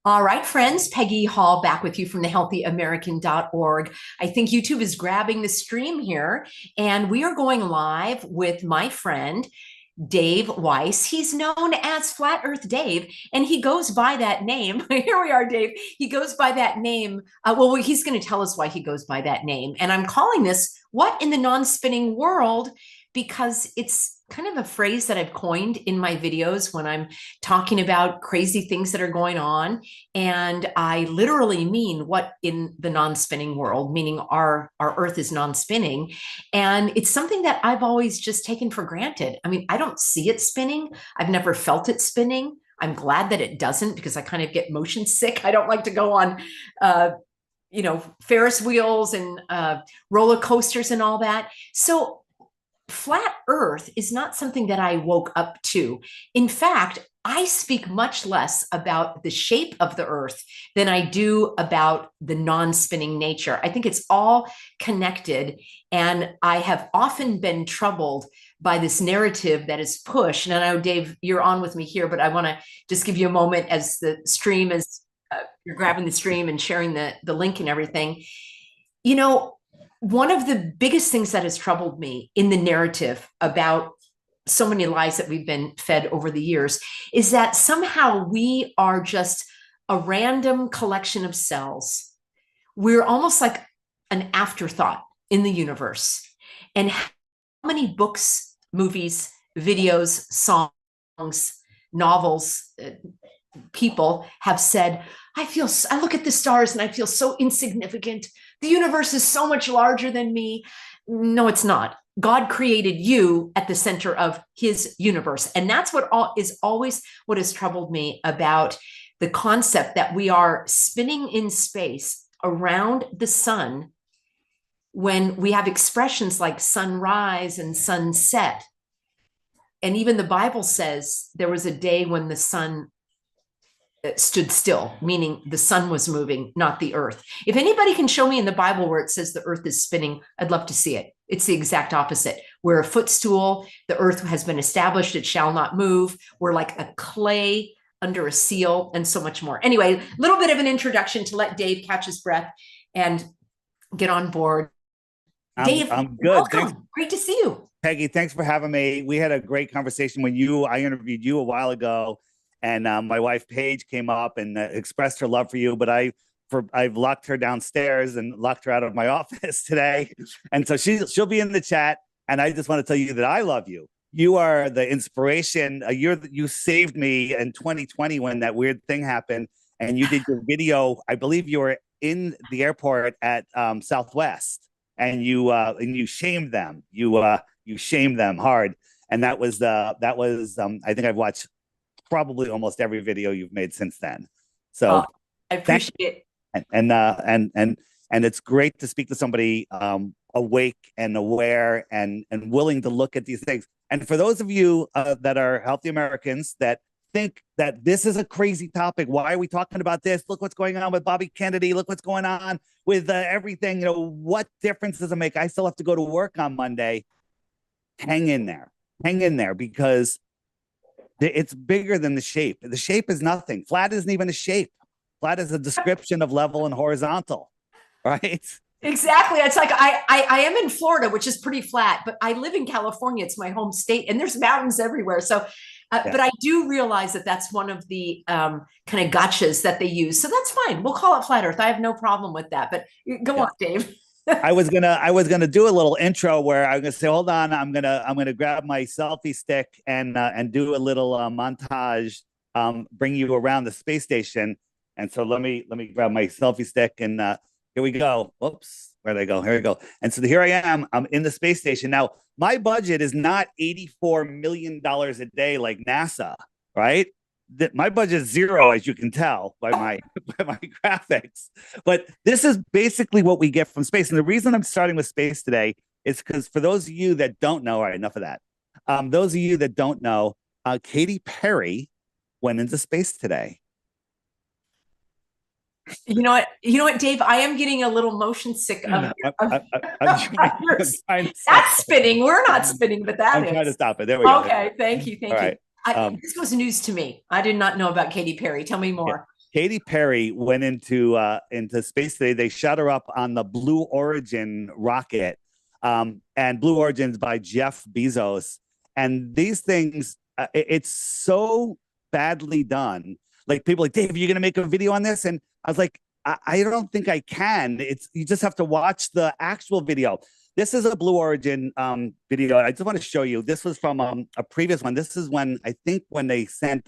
All right, friends, Peggy Hall back with you from thehealthyamerican.org. I think YouTube is grabbing the stream here, and we are going live with my friend, Dave Weiss. He's known as Flat Earth Dave, and he goes by that name. Here we are, Dave. He goes by that name. He's going to tell us why he goes by that name. And I'm calling this What in the Non-Spinning World? Because it's kind of a phrase that I've coined in my videos when I'm talking about crazy things that are going on. And I literally mean what in the non-spinning world, meaning our Earth is non-spinning. And it's something that I've always just taken for granted. I mean, I don't see it spinning. I've never felt it spinning. I'm glad that it doesn't because I kind of get motion sick. I don't like to go on, Ferris wheels and roller coasters and all that. So flat Earth is not something that I woke up to. In fact, I speak much less about the shape of the Earth than I do about the non-spinning nature. I think it's all connected. And I have often been troubled by this narrative that is pushed. And I know, Dave, you're on with me here, but I want to just give you a moment as the stream is, you're grabbing the stream and sharing the link and everything. You know, one of the biggest things that has troubled me in the narrative about so many lies that we've been fed over the years is that somehow we are just a random collection of cells. We're almost like an afterthought in the universe. And how many books, movies, videos, songs, novels, people have said, I look at the stars and I feel so insignificant. The universe is so much larger than me. No, it's not. God created you at the center of his universe. And that's what is always what has troubled me about the concept that we are spinning in space around the sun when we have expressions like sunrise and sunset. And even the Bible says there was a day when the sun stood still, meaning the sun was moving, not the earth. If anybody can show me in the Bible where it says the earth is spinning, I'd love to see it. It's the exact opposite. We're a footstool. The earth has been established. It shall not move. We're like a clay under a seal and so much more. Anyway, a little bit of an introduction to let Dave catch his breath and get on board. Dave, I'm good. welcome. Thanks, Great to see you. Peggy. Thanks for having me. We had a great conversation when I interviewed you a while ago, and my wife Paige came up and expressed her love for you. But I've locked her downstairs and locked her out of my office today, and so she'll be in the chat. And I just want to tell you that I love you. You are the inspiration. You saved me in 2020 when that weird thing happened, and you did your video. I believe you were in the airport at Southwest, and you shamed them. You shamed them hard, and that was I think I've watched probably almost every video you've made since then. So I appreciate it. And it's great to speak to somebody awake and aware and willing to look at these things. And for those of you that are healthy Americans that think that this is a crazy topic, why are we talking about this? Look what's going on with Bobby Kennedy. Look what's going on with everything. What difference does it make? I still have to go to work on Monday. Hang in there, because it's bigger than the shape. The shape is nothing. Flat isn't even a shape. Flat is a description of level and horizontal, right? Exactly. It's like I am in Florida, which is pretty flat, but I live in California. It's my home state, and there's mountains everywhere. So, but I do realize that that's one of the kind of gotchas that they use. So that's fine. We'll call it flat Earth. I have no problem with that. But go on, Dave. I was gonna do a little intro where I'm gonna say, hold on, I'm gonna grab my selfie stick and do a little montage, bring you around the space station. And so let me grab my selfie stick and here we go. Whoops, where'd I go? Here we go. And so here I am. I'm in the space station now. My budget is not $84 million a day like NASA, right? My budget is zero, as you can tell by my graphics. But this is basically what we get from space. And the reason I'm starting with space today is because for those of you that don't know, all right, enough of that. Those of you that don't know, Katy Perry went into space today. You know what, Dave? I am getting a little motion sick of that's spinning. We're not spinning, but that I'm is. trying to stop it. There we go. Okay, thank you. All right. This was news to me. I did not know about Katy Perry. Tell me more. Katy Perry went into space today. They shot her up on the Blue Origin rocket, and Blue Origin's by Jeff Bezos. And these things, it's so badly done. Like people like, Dave, you're gonna make a video on this, and I was like, I don't think I can. It's you just have to watch the actual video. This is a Blue Origin video. I just want to show you. This was from a previous one. This is when I think when they sent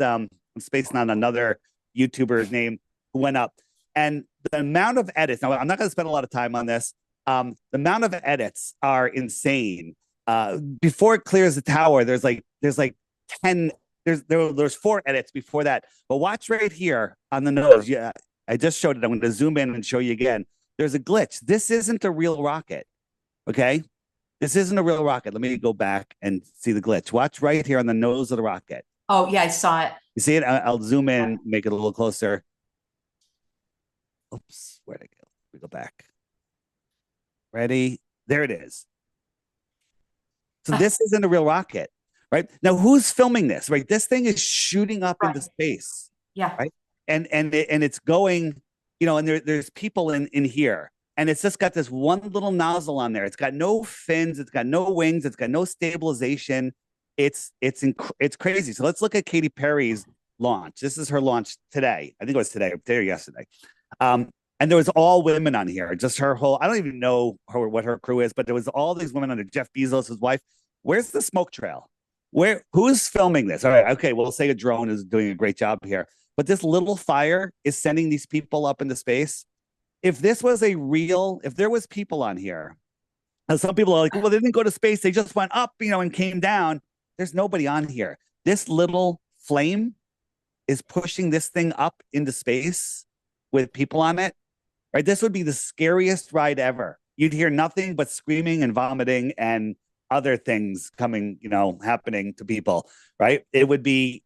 space on another YouTuber's name who went up, and the amount of edits. Now, I'm not going to spend a lot of time on this. The amount of edits are insane. Before it clears the tower, there's like 10. There's 4 edits before that. But watch right here on the nose. Yeah, I just showed it. I'm going to zoom in and show you again. There's a glitch. This isn't a real rocket. Okay, this isn't a real rocket. Let me go back and see the glitch. Watch right here on the nose of the rocket. Oh yeah, I saw it. You see it? I'll zoom in, make it a little closer. Oops, where'd I go? We go back. Ready? There it is. So this isn't a real rocket, right? Now, who's filming this? Right, this thing is shooting up into space. Yeah. Right, and it's going, and there's people in here. And it's just got this one little nozzle on there. It's got no fins. It's got no wings. It's got no stabilization. It's crazy. So let's look at Katy Perry's launch. This is her launch today. I think it was today or yesterday. And there was all women on here. Just her whole. I don't even know what her crew is, but there was all these women under Jeff Bezos' wife. Where's the smoke trail? Who's filming this? All right. Okay. We'll say a drone is doing a great job here, but this little fire is sending these people up into space. If there was people on here, and some people are like, well, they didn't go to space. They just went up, and came down. There's nobody on here. This little flame is pushing this thing up into space with people on it, right? This would be the scariest ride ever. You'd hear nothing but screaming and vomiting and other things coming, happening to people, right? It would be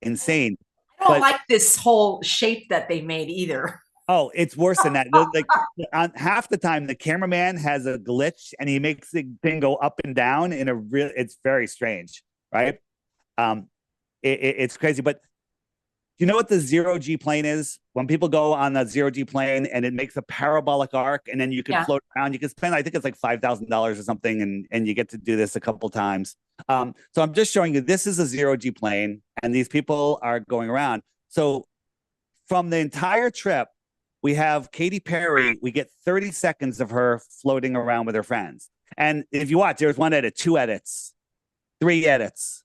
insane. I don't like this whole shape that they made either. Oh, it's worse than that. Like on half the time, the cameraman has a glitch and he makes the thing go up and down in it's very strange, right? It's crazy. But you know what the 0G plane is? When people go on the 0G plane and it makes a parabolic arc and then you can float around, you can spend, I think it's like $5,000 or something. And you get to do this a couple times. So I'm just showing you, this is a 0G plane and these people are going around. So from the entire trip, we have Katy Perry. We get 30 seconds of her floating around with her friends. And if you watch, there's 1 edit, 2 edits, 3 edits.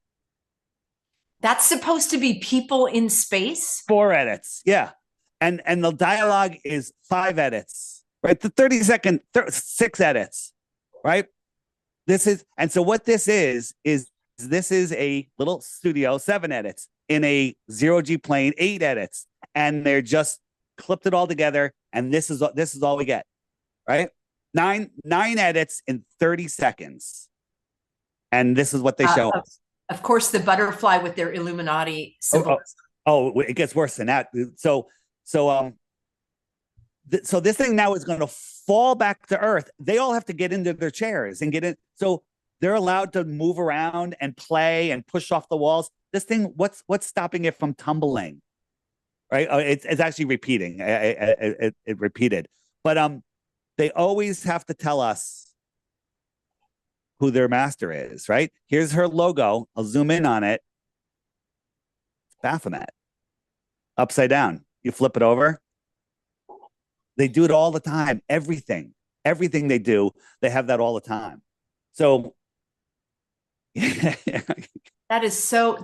That's supposed to be people in space? 4 edits. Yeah. And the dialogue is 5 edits, right? The 30-second, 6 edits, right? So what this is this is a little studio, 7 edits in a 0G plane, 8 edits. And they're just clipped it all together, and this is all we get, right? 9 edits in 30 seconds, and this is what they show us. Of course, the butterfly with their Illuminati symbolism. It gets worse than that. So this thing now is going to fall back to Earth. They all have to get into their chairs and get in. So they're allowed to move around and play and push off the walls. This thing, what's stopping it from tumbling? Right, it's actually repeating. It repeated, but they always have to tell us who their master is. Right, here's her logo. I'll zoom in on it. It's Baphomet, upside down. You flip it over. They do it all the time. Everything they do, they have that all the time. So. That is so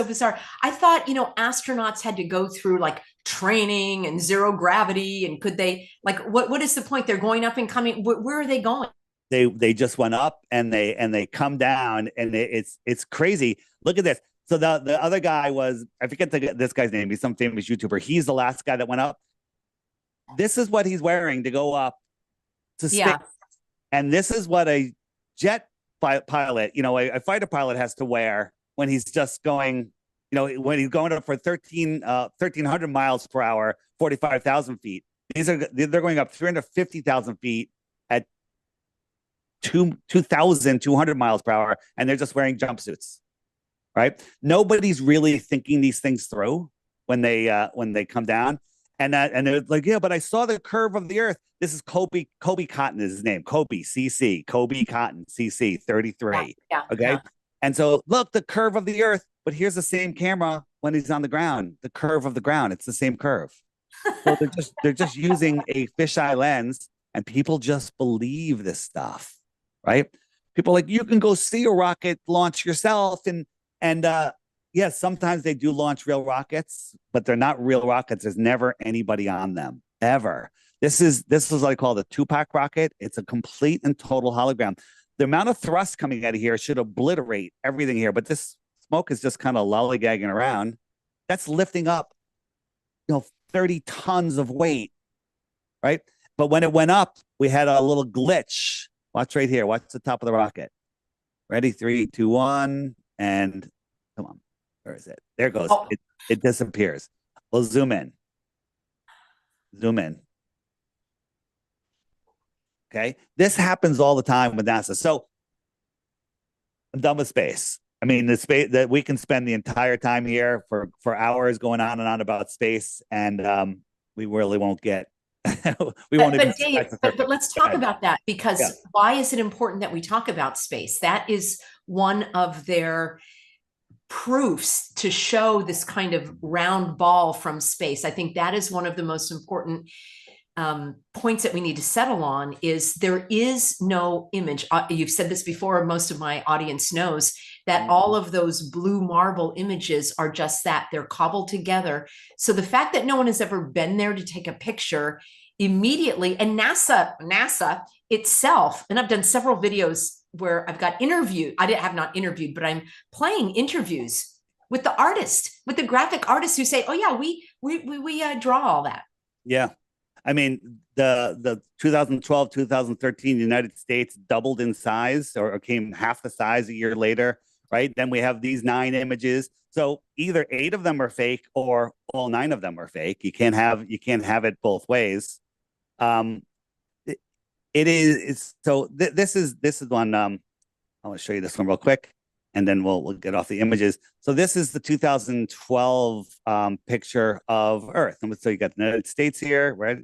bizarre. I thought, astronauts had to go through like training and zero gravity. And could they what is the point? They're going up and coming. Where are they going? They just went up and they come down, and it's crazy. Look at this. So the other guy was, I forget this guy's name. He's some famous YouTuber. He's the last guy that went up. This is what he's wearing to go up to space. Yeah. And this is what a jet pilot, a fighter pilot has to wear when he's just going, when he's going up for 1,300 miles per hour, 45,000 feet. They're going up 350,000 feet at 2,200 miles per hour, and they're just wearing jumpsuits, right? Nobody's really thinking these things through. when they come down. And they're like, yeah, but I saw the curve of the Earth. This is Kobe Cotton is his name. Kobe CC, Kobe Cotton CC 33. Okay. And so look, the curve of the Earth, but here's the same camera when he's on the ground, the curve of the ground. It's the same curve. So they're just using a fisheye lens, and people just believe this stuff, right? People are like, you can go see a rocket launch yourself, and yes, sometimes they do launch real rockets, but they're not real rockets. There's never anybody on them ever. This is what I call the Tupac rocket. It's a complete and total hologram. The amount of thrust coming out of here should obliterate everything here, but this smoke is just kind of lollygagging around. That's lifting up, 30 tons of weight, right? But when it went up, we had a little glitch. Watch right here. Watch the top of the rocket. Ready? 3, 2, 1, and come on. Where is it? There it goes. Oh. It disappears. We'll zoom in. Zoom in. Okay. This happens all the time with NASA. So I'm done with space. I mean, the space that we can spend the entire time here for hours going on and on about space, and we really won't get. We won't even. Dave, but let's talk about that, because why is it important that we talk about space? That is one of their proofs to show this kind of round ball from space. I think that is one of the most important points that we need to settle on. Is there is no image. You've said this before. Most of my audience knows that all of those blue marble images are just that. They're cobbled together. So the fact that no one has ever been there to take a picture immediately, and NASA itself, and I've done several videos where I've got interviewed. I have not interviewed, but I'm playing interviews with the artist, with the graphic artists who say, "Oh yeah, we draw all that." Yeah, I mean the 2012, 2013 United States doubled in size, or came half the size a year later, right? Then we have these 9 images. So either 8 of them are fake, or all 9 of them are fake. You can't have it both ways. This is one. I want to show you this one real quick, and then we'll get off the images. So this is the 2012 picture of Earth. And so you got the United States here, right?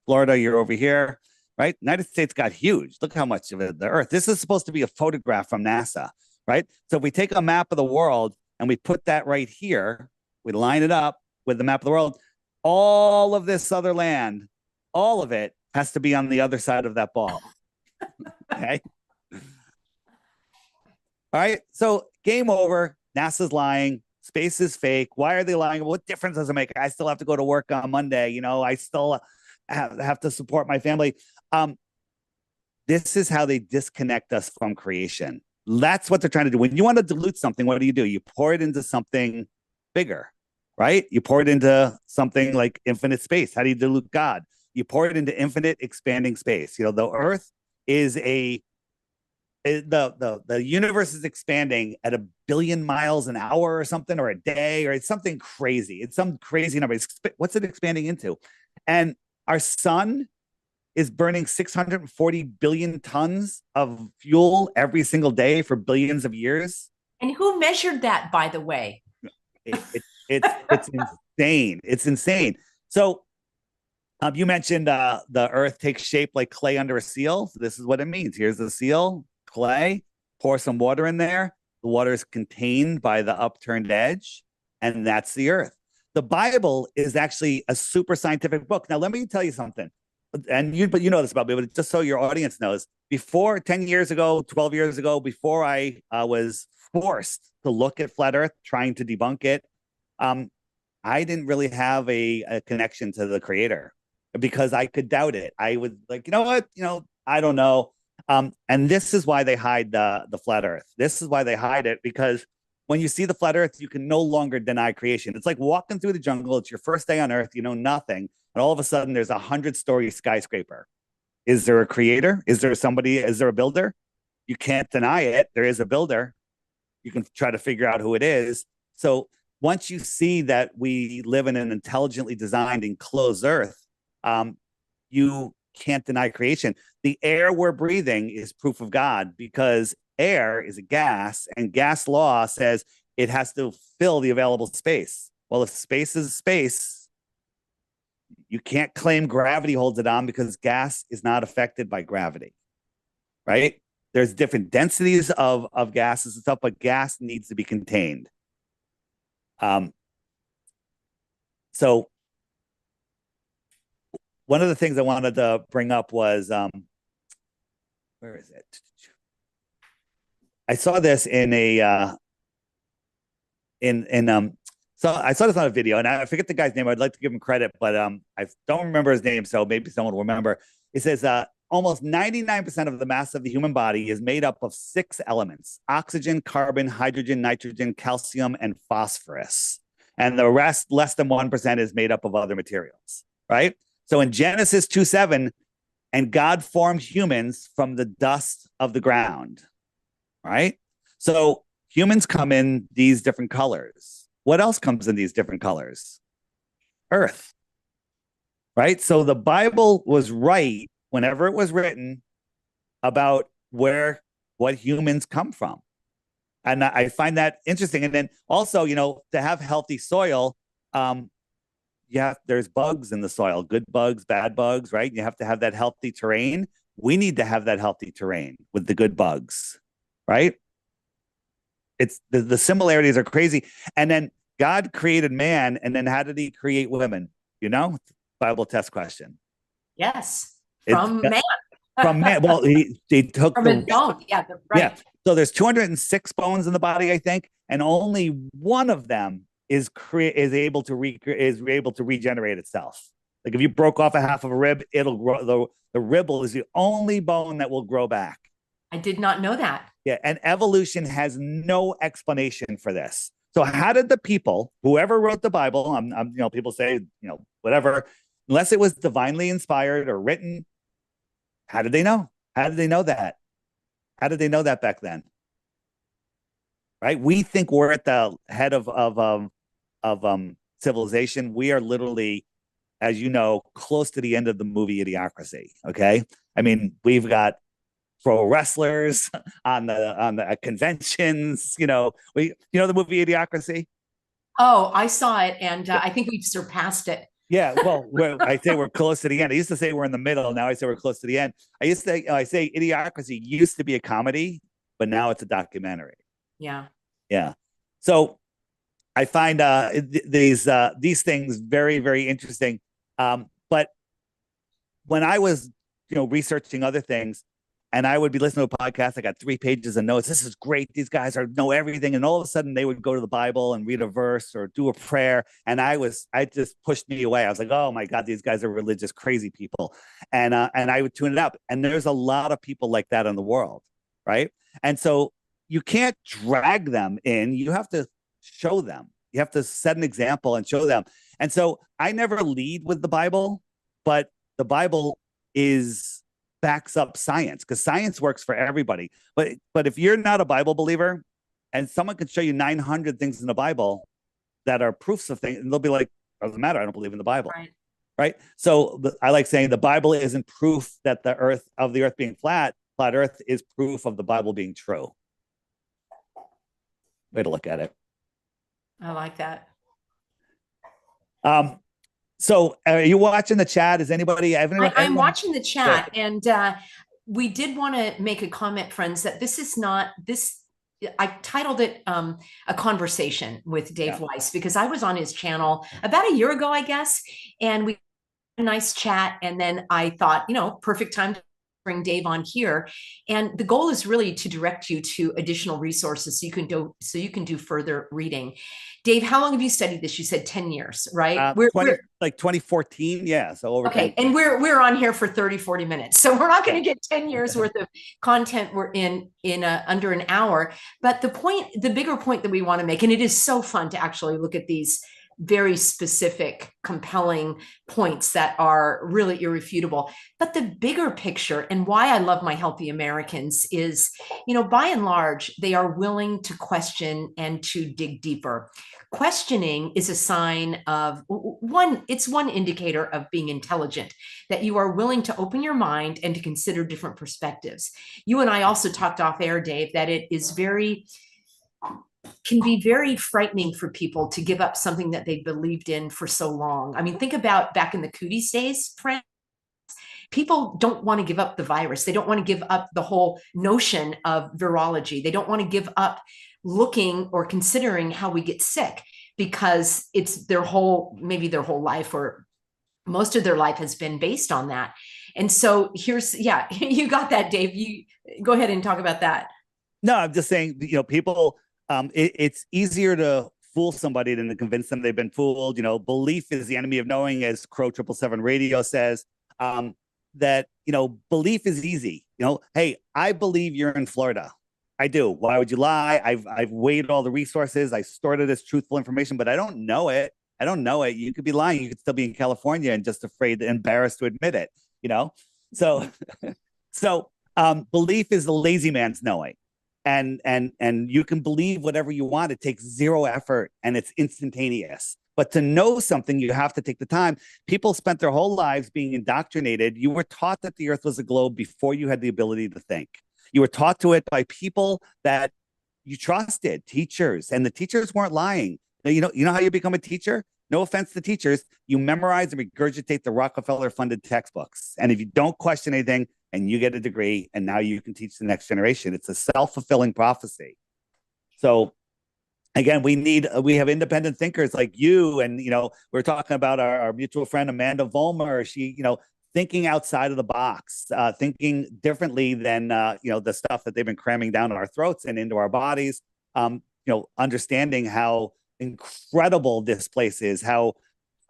Florida, you're over here, right? United States got huge. Look how much of it, the Earth. This is supposed to be a photograph from NASA, right? So if we take a map of the world and we put that right here, we line it up with the map of the world, all of this other land, all of it has to be on the other side of that ball. Okay. All right. So game over. NASA's lying. Space is fake. Why are they lying? What difference does it make? I still have to go to work on Monday. I still have to support my family. This is how they disconnect us from creation. That's what they're trying to do. When you want to dilute something, what do? You pour it into something bigger, right? You pour it into something like infinite space. How do you dilute God? You pour it into infinite expanding space. The Earth is the universe is expanding at 1 billion miles an hour or something, or a day, or it's something crazy. It's some crazy number. What's it expanding into? And our sun is burning 640 billion tons of fuel every single day for billions of years. And who measured that, by the way? It's insane. It's insane. So you mentioned the Earth takes shape like clay under a seal. So this is what it means. Here's the seal, clay, pour some water in there. The water is contained by the upturned edge, and that's the Earth. The Bible is actually a super scientific book. Now, let me tell you something. But you know this about me, but just so your audience knows, before 10 years ago, 12 years ago, before I was forced to look at flat Earth, trying to debunk it, I didn't really have a connection to the creator, because I could doubt it. I was like, I don't know. And this is why they hide the flat Earth. This is why they hide it, because when you see the flat Earth, you can no longer deny creation. It's like walking through the jungle. It's your first day on Earth. You know nothing. And all of a sudden, there's a 100-story skyscraper. Is there a creator? Is there a builder? You can't deny it. There is a builder. You can try to figure out who it is. So once you see that we live in an intelligently designed enclosed Earth, you can't deny creation. The air we're breathing is proof of God, because air is a gas, and gas law says it has to fill the available space. Well, if space is space, you can't claim gravity holds it on because gas is not affected by gravity, right? There's different densities of gases and stuff, but gas needs to be contained. So one of the things I wanted to bring up was, where is it? I saw this in a, so I saw this on a video, and I forget the guy's name. I'd like to give him credit, but I don't remember his name, so maybe someone will remember. It says almost 99% of the mass of the human body is made up of 6 elements: oxygen, carbon, hydrogen, nitrogen, calcium, and phosphorus. And the rest, less than 1%, is made up of other materials, right? So in Genesis 2:7, and God formed humans from the dust of the ground, right? So humans come in these different colors. What else comes in these different colors? Earth, right? So the Bible was right whenever it was written about what humans come from. And I find that interesting. And then also, to have healthy soil, there's bugs in the soil, good bugs, bad bugs, right? You have to have that healthy terrain. We need to have that healthy terrain with the good bugs, right? It's the similarities are crazy. And then God created man, and then how did he create women? Bible test question. Yes, from man. From man. Well, they took from a dog. Yeah, right. Yeah. So there's 206 bones in the body, I think, and only one of them is able to regenerate itself. Like if you broke off a half of a rib, it'll grow. The rib is the only bone that will grow back. I did not know that. Yeah, and evolution has no explanation for this. So how did the people, whoever wrote the Bible, people say, whatever, unless it was divinely inspired or written, how did they know? How did they know that? How did they know that back then? Right? We think we're at the head of civilization. We are literally, as you know, close to the end of the movie Idiocracy. Okay, I mean, we've got pro wrestlers on the conventions. The movie Idiocracy. Oh, I saw it, and I think we've surpassed it. Yeah, well, I say we're close to the end. I used to say we're in the middle. Now I say we're close to the end. I say Idiocracy used to be a comedy, but now it's a documentary. Yeah. Yeah. So I find these things very, very interesting. But when I was, researching other things, and I would be listening to a podcast, I got 3 pages of notes. This is great. These guys know everything. And all of a sudden they would go to the Bible and read a verse or do a prayer. And I just pushed me away. I was like, oh my God, these guys are religious, crazy people. And I would tune it out. And there's a lot of people like that in the world. Right. And so you can't drag them in. You have to show them. You have to set an example and show them. And so I never lead with the Bible, but the Bible backs up science, because science works for everybody. But if you're not a Bible believer and someone can show you 900 things in the Bible that are proofs of things, and they'll be like, doesn't matter, I don't believe in the Bible. Right? So I like saying the Bible isn't proof that the earth being flat earth is proof of the Bible being true. Way to look at it. I like that. So are you watching the chat? Is anybody? I'm watching the chat, and we did want to make a comment, friends, that this is not this. I titled it a conversation with Dave Weiss, because I was on his channel about a year ago, I guess, and we had a nice chat. And then I thought, perfect time to bring Dave on here. And the goal is really to direct you to additional resources so you can do further reading. Dave, how long have you studied this? You said 10 years, right? We're 2014. Yeah. So over. Okay. And we're on here for 30, 40 minutes. So we're not going to get 10 years worth of content. We're in under an hour. But the bigger point that we want to make, and it is so fun to actually look at these very specific, compelling points that are really irrefutable. But the bigger picture, and why I love my Healthy Americans, is, by and large, they are willing to question and to dig deeper. Questioning is a sign of it's one indicator of being intelligent, that you are willing to open your mind and to consider different perspectives. You and I also talked off air, Dave, that it is very can be very frightening for people to give up something that they believed in for so long. I mean, think about back in the cooties days, friends. People don't want to give up the virus. They don't want to give up the whole notion of virology. They don't want to give up looking or considering how we get sick, because it's their whole, maybe their whole life, or most of their life has been based on that. And so here's, yeah, you got that, Dave. You go ahead and talk about that. No, I'm just saying, people, it's easier to fool somebody than to convince them they've been fooled. Belief is the enemy of knowing, as Crow 777 Radio says. That, belief is easy. Hey, I believe you're in Florida. I do. Why would you lie? I've weighed all the resources. I stored it as truthful information, but I don't know it. I don't know it. You could be lying. You could still be in California and just afraid, embarrassed to admit it. So, belief is the lazy man's knowing. And you can believe whatever you want. It takes zero effort and it's instantaneous. But to know something, you have to take the time. People spent their whole lives being indoctrinated. You were taught that the earth was a globe before you had the ability to think. You were taught to it by people that you trusted, teachers, and the teachers weren't lying. You know how you become a teacher? No offense to teachers. You memorize and regurgitate the Rockefeller-funded textbooks. And if you don't question anything, and you get a degree, and now you can teach the next generation. It's a self-fulfilling prophecy. So again, we have independent thinkers like you, and we're talking about our mutual friend Amanda Vollmer. She, thinking outside of the box, thinking differently than the stuff that they've been cramming down our throats and into our bodies. Understanding how incredible this place is, how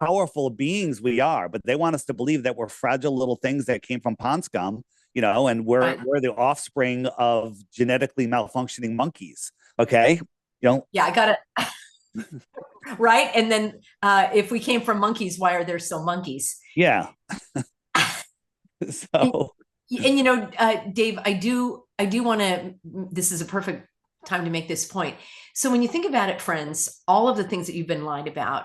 powerful beings we are, but they want us to believe that we're fragile little things that came from pond scum, and we're the offspring of genetically malfunctioning monkeys. Okay. Yeah, I got it. Right. And then if we came from monkeys, why are there still monkeys? Yeah. So and Dave, I do want to, this is a perfect time to make this point. So when you think about it, friends, all of the things that you've been lied about,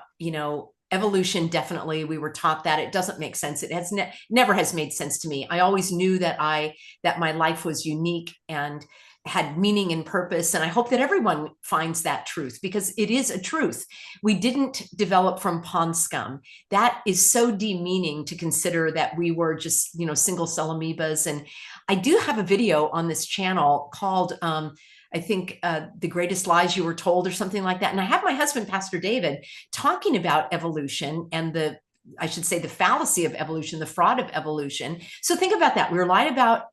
evolution, definitely, we were taught that. It doesn't make sense. It has never has made sense to me. I always knew that my life was unique and had meaning and purpose. And I hope that everyone finds that truth, because it is a truth. We didn't develop from pond scum. That is so demeaning to consider that we were just, single cell amoebas. And I do have a video on this channel called, I think The Greatest Lies You Were Told, or something like that. And I have my husband, Pastor David, talking about evolution and I should say the fallacy of evolution, the fraud of evolution. So think about that. We were lied about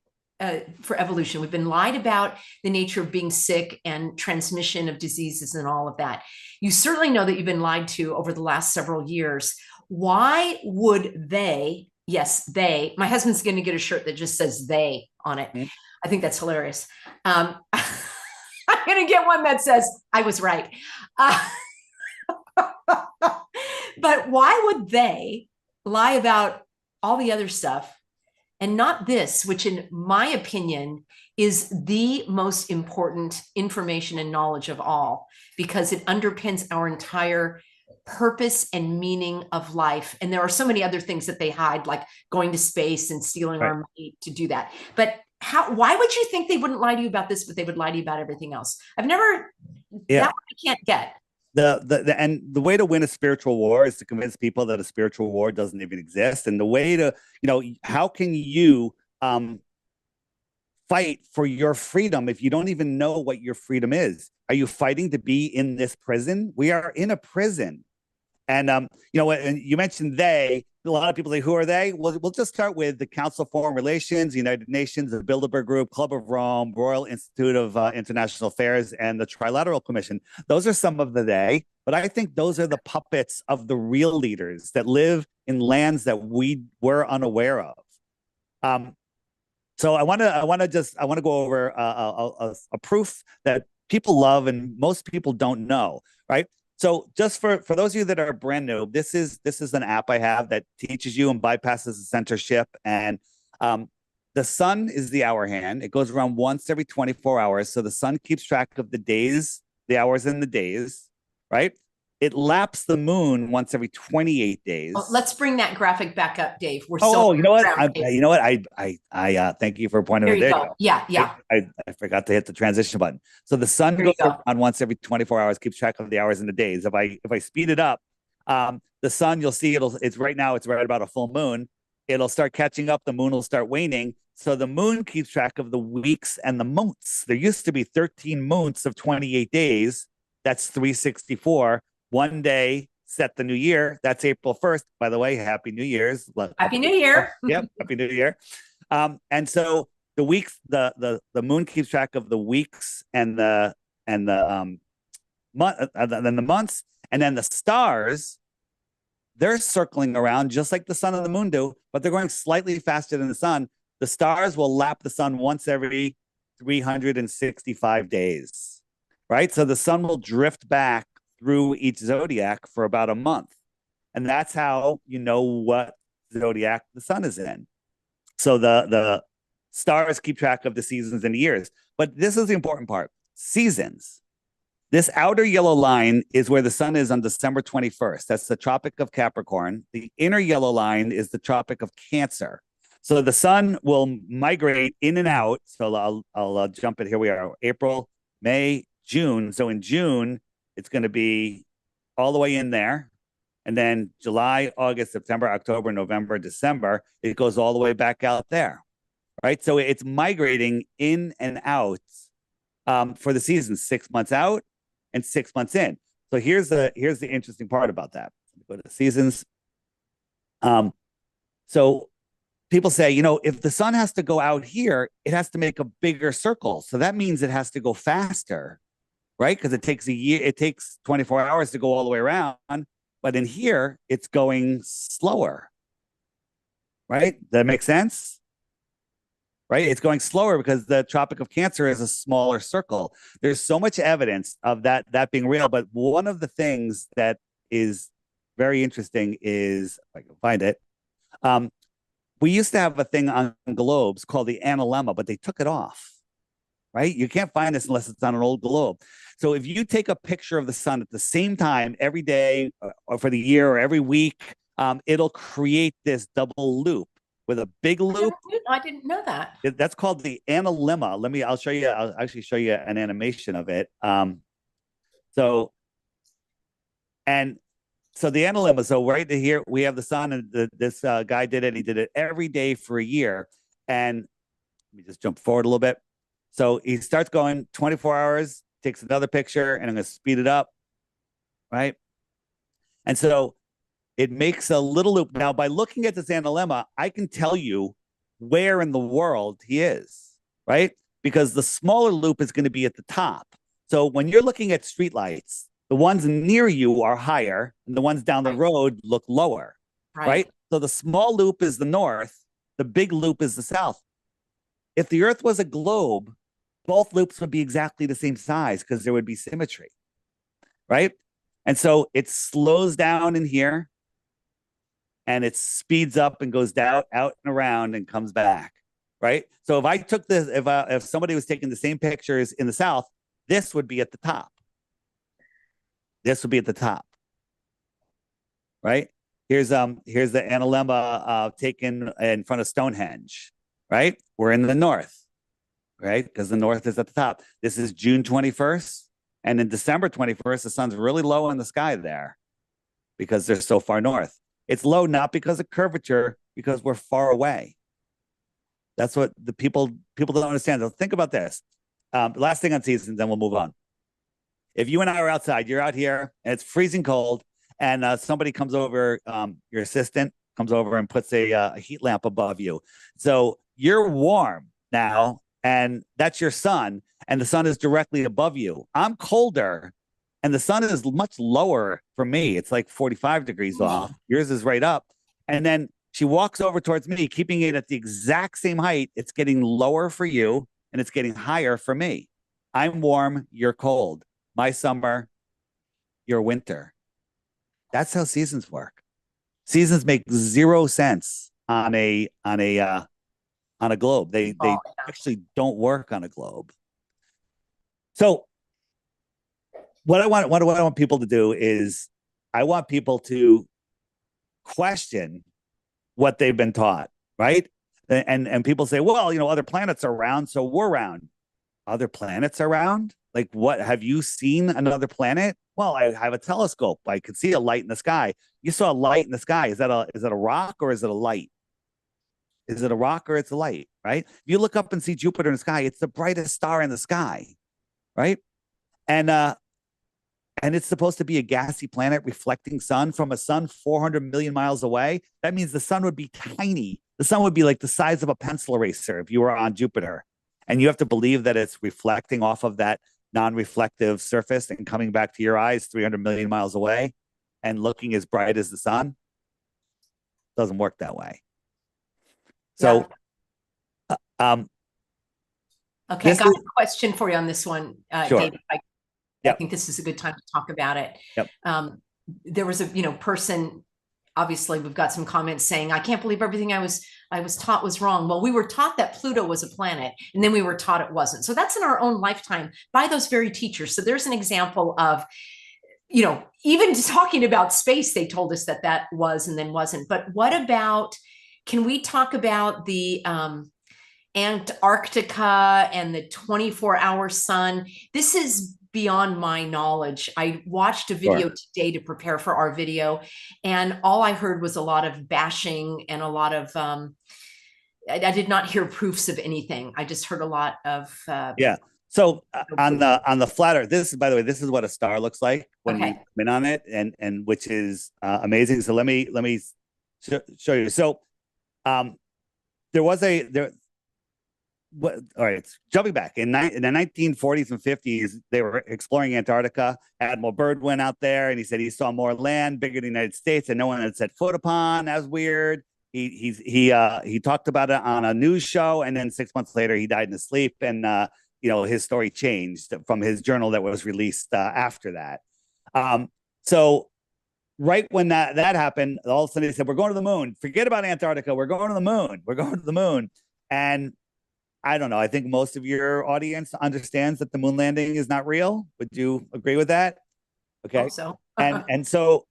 for evolution. We've been lied about the nature of being sick and transmission of diseases and all of that. You certainly know that you've been lied to over the last several years. Why would they, yes, they, my husband's going to get a shirt that just says they on it. Mm-hmm. I think that's hilarious. I'm going to get one that says, I was right. But why would they lie about all the other stuff and not this, which in my opinion is the most important information and knowledge of all, because it underpins our entire purpose and meaning of life. And there are so many other things that they hide, like going to space and stealing our money to do that. But why would you think they wouldn't lie to you about this, but they would lie to you about everything else? I've never, that one I can't get. And the way to win a spiritual war is to convince people that a spiritual war doesn't even exist. And the way to, how can you fight for your freedom if you don't even know what your freedom is? Are you fighting to be in this prison? We are in a prison. And, and you mentioned they, a lot of people say, who are they? Well, we'll just start with the Council of Foreign Relations, the United Nations, the Bilderberg Group, Club of Rome, Royal Institute of International Affairs, and the Trilateral Commission. Those are some of the they, but I think those are the puppets of the real leaders that live in lands that we were unaware of. So I want to go over a proof that people love and most people don't know, right? So just for those of you that are brand new, this is an app I have that teaches you and bypasses the censorship. And the sun is the hour hand. It goes around once every 24 hours. So the sun keeps track of the days, the hours and the days, right? It laps the moon once every 28 days. Oh, let's bring that graphic back up, Dave. We're Oh, still you know what? round You know what? I thank you for pointing There it. you There go. Yeah, yeah. I forgot to hit the transition button. So the sun There goes you go. around once every 24 hours, keeps track of the hours and the days. If I speed it up, the sun, you'll see it's right now, it's right about a full moon. It'll start catching up, the moon will start waning. So the moon keeps track of the weeks and the months. There used to be 13 months of 28 days. That's 364. One day set the new year. That's April 1st. By the way, Happy New Year's. Happy New Year. Yep, Happy New Year. And so the weeks, the moon keeps track of the weeks and the month, then the months, and then the stars. They're circling around just like the sun and the moon do, but they're going slightly faster than the sun. The stars will lap the sun once every 365 days, right? So the sun will drift back through each zodiac for about a month. And that's how you know what zodiac the sun is in. So the stars keep track of the seasons and years. But this is the important part. Seasons. This outer yellow line is where the sun is on December 21st. That's the Tropic of Capricorn. The inner yellow line is the Tropic of Cancer. So the sun will migrate in and out. So I'll jump it. Here we are, April, May, June. So in June, it's going to be all the way in there. And then July, August, September, October, November, December, it goes all the way back out there, right? So it's migrating in and out for the season, 6 months out and 6 months in. So here's the interesting part about that. Go to the seasons. So people say, if the sun has to go out here, it has to make a bigger circle. So that means it has to go faster, right? Because it takes a year, it takes 24 hours to go all the way around. But in here, it's going slower, right? That makes sense? Right? It's going slower because the Tropic of Cancer is a smaller circle. There's so much evidence of that being real. But one of the things that is very interesting is, if I can find it, we used to have a thing on globes called the analemma, but they took it off, right? You can't find this unless it's on an old globe. So if you take a picture of the sun at the same time every day or for the year or every week, it'll create this double loop with a big loop. I didn't know that. That's called the analemma. I'll show you. I'll actually show you an animation of it. So the analemma. So right here we have the sun, and this guy did it. He did it every day for a year. And let me just jump forward a little bit. So he starts going 24 hours, takes another picture, and I'm going to speed it up, right? And so it makes a little loop. Now, by looking at this analemma, I can tell you where in the world he is, right? Because the smaller loop is going to be at the top. So when you're looking at streetlights, the ones near you are higher, and the ones down the road look lower, right? So the small loop is the north, the big loop is the south. If the Earth was a globe, both loops would be exactly the same size because there would be symmetry, right? And so it slows down in here, and it speeds up and goes down, out and around and comes back, right? So if I took this, if somebody was taking the same pictures in the south, this would be at the top. This would be at the top, right? Here's the analemma taken in front of Stonehenge, right? We're in the north, right? Because the north is at the top. This is June 21st. And in December 21st, the sun's really low in the sky there because they're so far north. It's low not because of curvature, because we're far away. That's what the people don't understand. So think about this. Last thing on seasons, then we'll move on. If you and I are outside, you're out here and it's freezing cold, and somebody comes over, your assistant comes over and puts a heat lamp above you. So you're warm now, and that's your sun, and the sun is directly above you. I'm colder, and the sun is much lower for me. It's like 45 degrees off. Yours is right up. And then she walks over towards me, keeping it at the exact same height. It's getting lower for you, and it's getting higher for me. I'm warm, you're cold. My summer, your winter. That's how seasons work. Seasons make zero sense on a globe. They actually don't work on a globe. So what I want people to do is I want people to question what they've been taught, right? And people say, well, other planets are round, so we're round. Other planets are round? Like, what? Have you seen another planet? Well, I have a telescope. I could see a light in the sky. You saw a light in the sky. Is that a rock or is it a light? Is it a rock or it's a light? Right? If you look up and see Jupiter in the sky, it's the brightest star in the sky, right? And it's supposed to be a gassy planet reflecting sun from a sun 400 million miles away. That means the sun would be tiny. The sun would be like the size of a pencil eraser if you were on Jupiter. And you have to believe that it's reflecting off of that non-reflective surface and coming back to your eyes 300 million miles away and looking as bright as the sun. Doesn't work that way. So, okay, I got a question for you on this one, sure. David. I think this is a good time to talk about it. Yep. There was a person. Obviously, we've got some comments saying, I can't believe everything I was taught was wrong. Well, we were taught that Pluto was a planet, and then we were taught it wasn't. So that's in our own lifetime by those very teachers. So there's an example of, even talking about space, they told us that was and then wasn't. But what about, can we talk about the Antarctica and the 24-hour sun? This is beyond my knowledge. I watched a video today to prepare for our video, and all I heard was a lot of bashing and a lot of I did not hear proofs of anything. I just heard a lot of So on the flat Earth, this is, by the way, this is what a star looks like when you come in on it, and which is amazing. So let me show you. So all right, jumping back in the 1940s and 50s, they were exploring Antarctica. Admiral Byrd went out there and he said he saw more land bigger than the United States and no one had set foot upon. That was weird. He talked about it on a news show, and then 6 months later he died in his sleep, and his story changed from his journal that was released after that. So right when that happened, all of a sudden they said, we're going to the moon. Forget about Antarctica. We're going to the moon. We're going to the moon. And I don't know. I think most of your audience understands that the moon landing is not real. Would you agree with that? Okay. Hope so. and so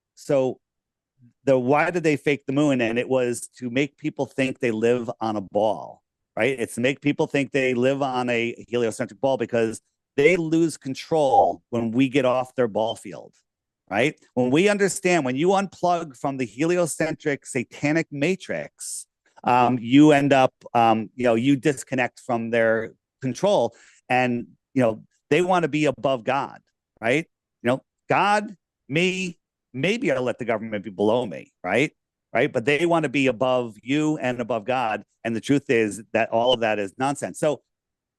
why did they fake the moon? And it was to make people think they live on a ball, right? It's to make people think they live on a heliocentric ball, because they lose control when we get off their ball field, right? When we understand, when you unplug from the heliocentric satanic matrix, you end up, you disconnect from their control, and, they want to be above God, right? God, me, maybe I'll let the government be below me, right? But they want to be above you and above God. And the truth is that all of that is nonsense. So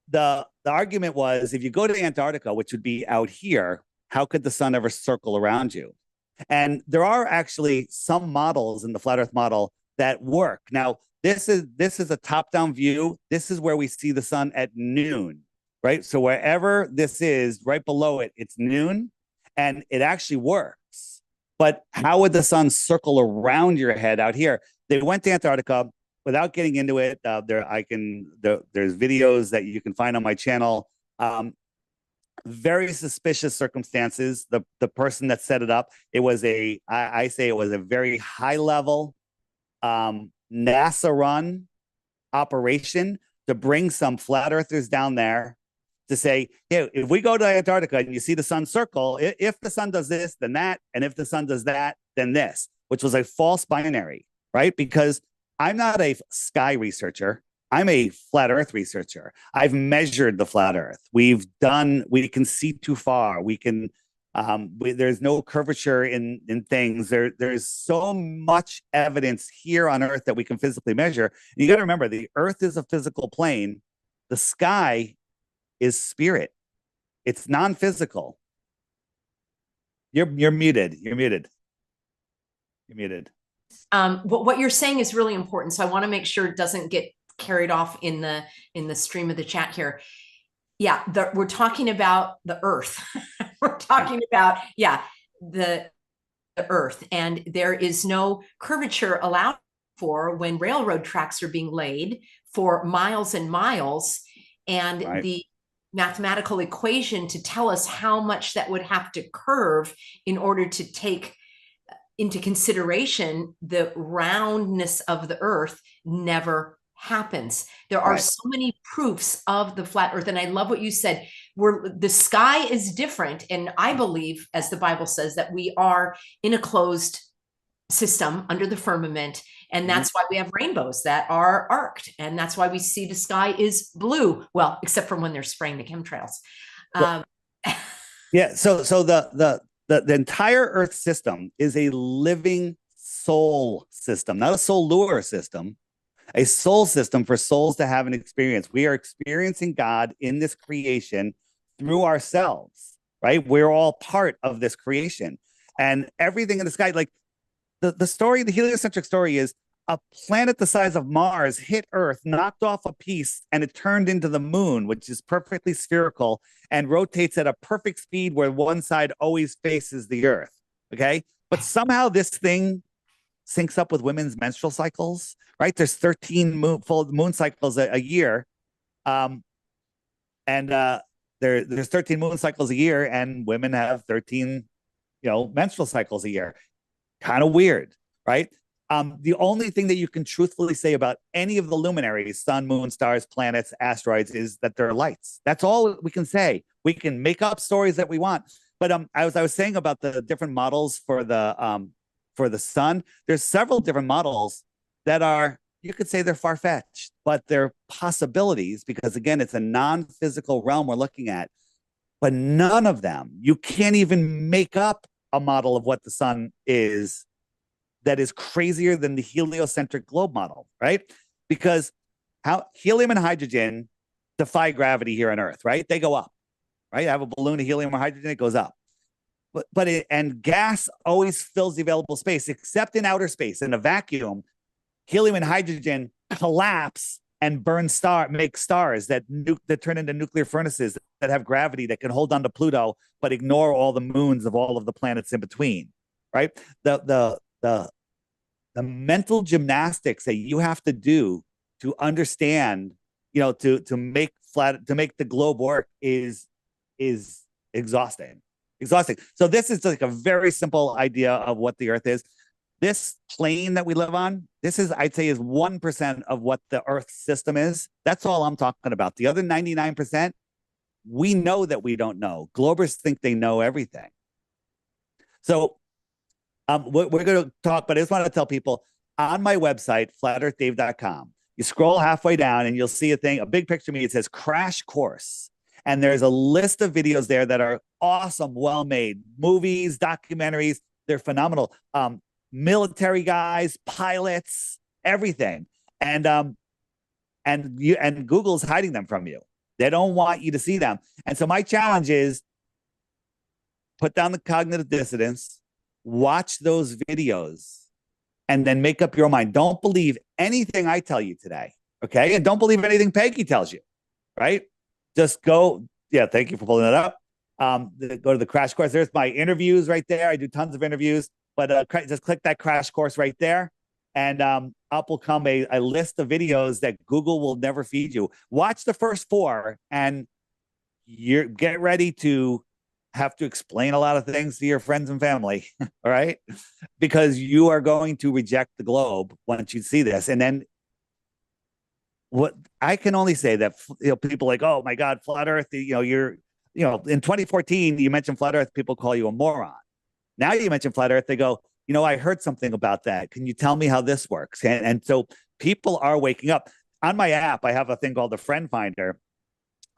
the argument was, if you go to Antarctica, which would be out here, how could the sun ever circle around you? And there are actually some models in the flat Earth model that work. Now, this is a top-down view. This is where we see the sun at noon, right? So wherever this is, right below it, it's noon, and it actually works. But how would the sun circle around your head out here? They went to Antarctica. Without getting into it, there's videos that you can find on my channel. Very suspicious circumstances. The person that set it up, I say it was a very high level NASA run operation to bring some flat earthers down there to say, hey, if we go to Antarctica and you see the sun circle, if the sun does this, then that, and if the sun does that, then this, which was a false binary, right? Because I'm not a sky researcher. I'm a flat earth researcher. I've measured the flat earth. We can see too far. There's no curvature in things. There's so much evidence here on Earth that we can physically measure. And you got to remember, the Earth is a physical plane. The sky is spirit. It's non-physical. You're muted. You're muted. You're muted. What you're saying is really important. So I want to make sure it doesn't get carried off in the stream of the chat here. Yeah, we're talking about the Earth. We're talking about, the Earth. And there is no curvature allowed for when railroad tracks are being laid for miles and miles. And mathematical equation to tell us how much that would have to curve in order to take into consideration the roundness of the earth never happens. There are Right. so many proofs of the flat earth. And I love what you said, where the sky is different. And I believe, as the Bible says, that we are in a closed system under the firmament. And Mhm. that's why we have rainbows that are arced. And that's why we see the sky is blue. Well, except for when they're spraying the chemtrails. Well, Um, yeah. So the entire Earth system is a living soul system, not a solar system, a soul system for souls to have an experience. We are experiencing God in this creation through ourselves, right? We're all part of this creation. And everything in the sky, like the story, the heliocentric story is a planet the size of Mars hit Earth, knocked off a piece, and it turned into the moon, which is perfectly spherical and rotates at a perfect speed where one side always faces the Earth. Okay. But somehow this thing syncs up with women's menstrual cycles, right? There's 13 full moon cycles a year. Um, and there's 13 moon cycles a year, and women have 13, menstrual cycles a year. Kind of weird, right? The only thing that you can truthfully say about any of the luminaries, sun, moon, stars, planets, asteroids, is that they're lights. That's all we can say. We can make up stories that we want. But I was saying about the different models for the sun. There's several different models that are, you could say they're far-fetched, but they're possibilities because again, it's a non-physical realm we're looking at. But none of them, you can't even make up a model of what the sun is that is crazier than the heliocentric globe model, right? Because how helium and hydrogen defy gravity here on Earth, right? They go up, right? I have a balloon of helium or hydrogen, it goes up. And gas always fills the available space, except in outer space. In a vacuum, helium and hydrogen collapse and make stars that turn into nuclear furnaces that have gravity that can hold on to Pluto, but ignore all the moons of all of the planets in between. Right? The mental gymnastics that you have to do to understand, to make the globe work is exhausting. Exhausting. So this is like a very simple idea of what the Earth is. This plane that we live on, this is, I'd say, is 1% of what the Earth system is. That's all I'm talking about. The other 99%, we know that we don't know. Globers think they know everything. So we're going to talk, but I just want to tell people on my website, flatearthdave.com, you scroll halfway down and you'll see a big picture of me. It says crash course. And there's a list of videos there that are awesome, well-made movies, documentaries. They're phenomenal. Military guys, pilots, everything. And Google's hiding them from you. They don't want you to see them. And so my challenge is put down the cognitive dissonance, watch those videos, and then make up your mind. Don't believe anything I tell you today. Okay. And don't believe anything Peggy tells you. Right. Just go. Yeah. Thank you for pulling that up. Go to the crash course. There's my interviews right there. I do tons of interviews, but just click that crash course right there. And up will come a list of videos that Google will never feed you. Watch the first 4 and get ready to have to explain a lot of things to your friends and family. All right. Because you are going to reject the globe once you see this. And then what I can only say that, people like, oh my God, flat Earth, you're, in 2014, you mentioned flat Earth, people call you a moron. Now you mention flat Earth, they go, I heard something about that. Can you tell me how this works? And so people are waking up. On my app, I have a thing called the Friend Finder.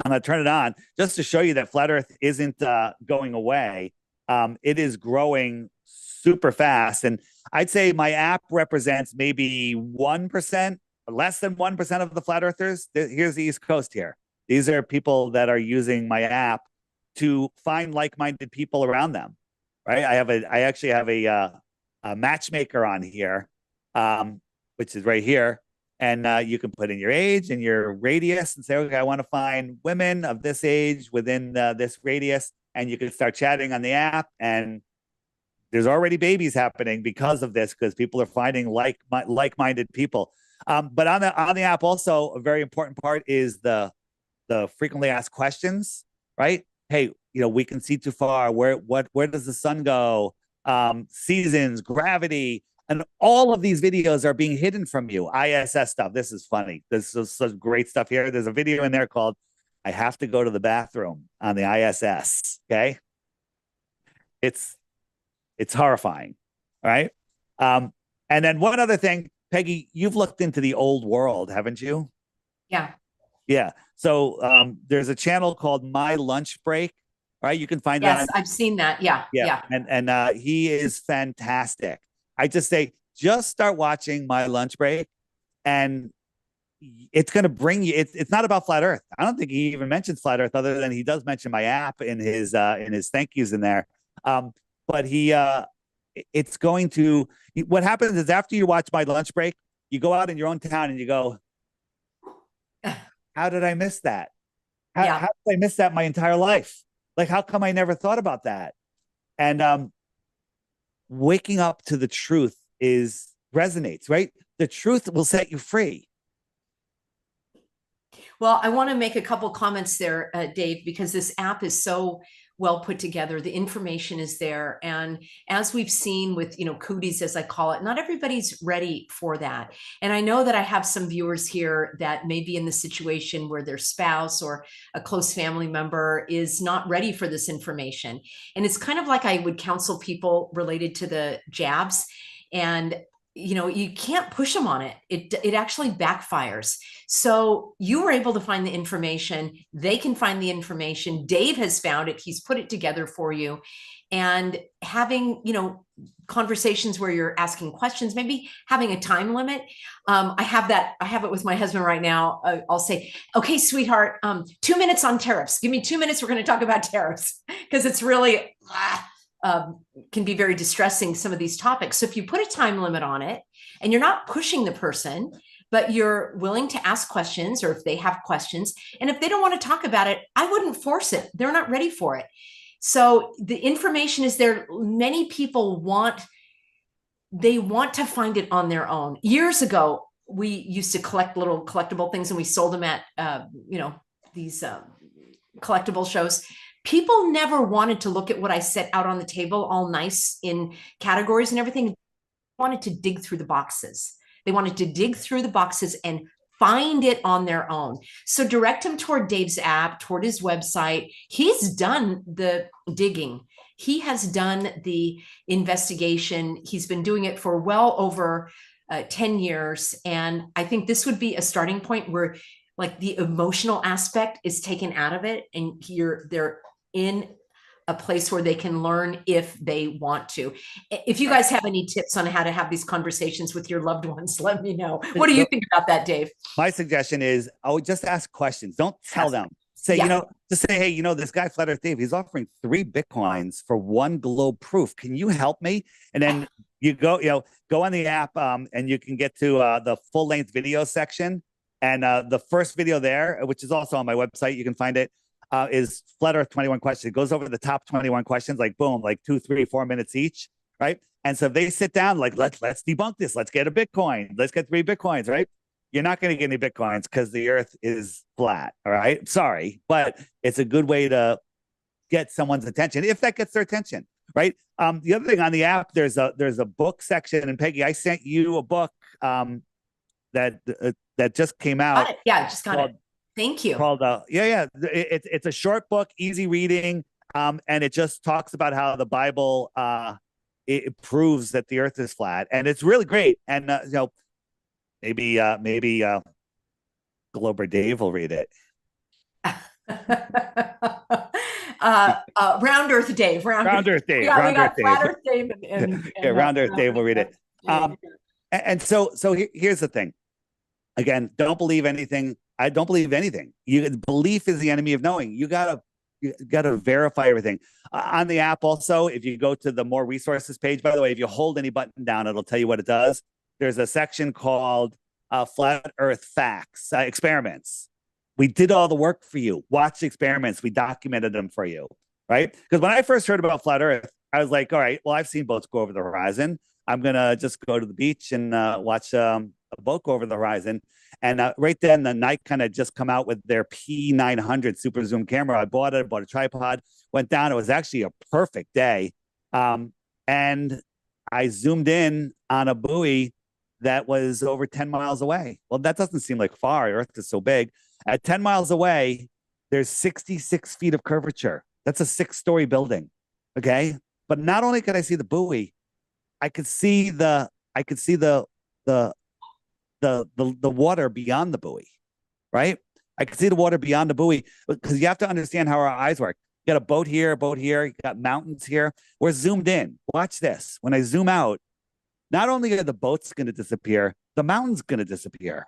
I'm going to turn it on just to show you that flat Earth isn't going away. It is growing super fast. And I'd say my app represents maybe 1%, less than 1% of the flat earthers. Here's the East Coast here. These are people that are using my app to find like-minded people around them. Right. I actually have a matchmaker on here, which is right here. And you can put in your age and your radius and say, okay, I want to find women of this age within this radius. And you can start chatting on the app. And there's already babies happening because of this, because people are finding like-minded people. But on the app also, a very important part is the the frequently asked questions, right? Hey, we can see too far. Where does the sun go? Seasons, gravity, and all of these videos are being hidden from you. ISS stuff. This is funny. This is such great stuff here. There's a video in there called "I Have to Go to the Bathroom" on the ISS. Okay, it's horrifying, right? And then one other thing, Peggy, you've looked into the old world, haven't you? Yeah. Yeah. So there's a channel called My Lunch Break, right? You can find Yes, that. I've seen that. Yeah. Yeah. Yeah. And he is fantastic. I just say, just start watching My Lunch Break, and it's going to bring you. It's not about flat Earth. I don't think he even mentions flat Earth, other than he does mention my app in his thank yous in there. But it's going to. What happens is, after you watch My Lunch Break, you go out in your own town and you go, how did I miss that? How did I miss that my entire life? Like, how come I never thought about that? And waking up to the truth resonates, right? The truth will set you free. Well, I want to make a couple comments there, Dave, because this app is so well put together. The information is there. And as we've seen with, cooties, as I call it, not everybody's ready for that. And I know that I have some viewers here that may be in the situation where their spouse or a close family member is not ready for this information. And it's kind of like I would counsel people related to the jabs. And you can't push them on it. It actually backfires. So you were able to find the information. They can find the information. Dave has found it. He's put it together for you. And having, conversations where you're asking questions, maybe having a time limit. I have it with my husband right now. I'll say, okay, sweetheart, 2 minutes on tariffs. Give me 2 minutes. We're going to talk about tariffs, because it's really, can be very distressing, some of these topics. So if you put a time limit on it and you're not pushing the person, but you're willing to ask questions, or if they have questions, and if they don't want to talk about it, I wouldn't force it. They're not ready for it. So the information is there. Many people want to find it on their own. Years ago, we used to collect little collectible things, and we sold them at, these collectible shows. People never wanted to look at what I set out on the table, all nice in categories and everything. They wanted to dig through the boxes. They wanted to dig through the boxes and find it on their own. So direct them toward Dave's app, toward his website. He's done the digging. He has done the investigation. He's been doing it for well over 10 years. And I think this would be a starting point where, like, the emotional aspect is taken out of it, and they're in a place where they can learn if they want to. If you guys have any tips on how to have these conversations with your loved ones, let me know. What do you think about that, Dave? My suggestion is, just ask questions. Don't tell them. Say, just say, hey, this guy, Flat Earth Dave, he's offering 3 Bitcoins for 1 globe proof. Can you help me? And then you go on the app, and you can get to the full length video section. And the first video there, which is also on my website, you can find it, is Flat Earth 21 questions. It goes over the top 21 questions, like boom, like 2, 3, 4 minutes each, right? And so if they sit down, like, let's debunk this. Let's get a Bitcoin. Let's get 3 Bitcoins, right? You're not going to get any Bitcoins because the Earth is flat. All right, sorry, but it's a good way to get someone's attention, if that gets their attention, right? The other thing on the app, there's a book section, and Peggy, I sent you a book that just came out. Got it. Yeah, I just got it. Thank you. Called it's a short book, easy reading, and it just talks about how the Bible it proves that the Earth is flat, and it's really great. And maybe Glober Dave will read it. Round Earth Dave. Round Earth Dave. Yeah, Round Earth Dave. Flat Earth Dave. And Round Earth Dave will read it. And so here's the thing. Again, don't believe anything. I don't believe anything. Belief is the enemy of knowing. You gotta verify everything. On the app also, if you go to the more resources page, by the way, if you hold any button down, it'll tell you what it does. There's a section called Flat Earth Facts, Experiments. We did all the work for you. Watch the experiments. We documented them for you, right? Because when I first heard about Flat Earth, I was like, all right, well, I've seen boats go over the horizon. I'm going to just go to the beach and watch a boat go over the horizon. And right then, the Nike kind of just come out with their P900 super zoom camera. I bought it, bought a tripod, went down. It was actually a perfect day. And I zoomed in on a buoy that was over 10 miles away. Well, that doesn't seem like far. Earth is so big. At 10 miles away, there's 66 feet of curvature. That's a 6-story building. Okay. But not only could I see the buoy, I could see the water beyond the buoy, right? I could see the water beyond the buoy, because you have to understand how our eyes work. You got a boat here, you got mountains here. We're zoomed in. Watch this. When I zoom out, not only are the boats going to disappear, the mountain's going to disappear.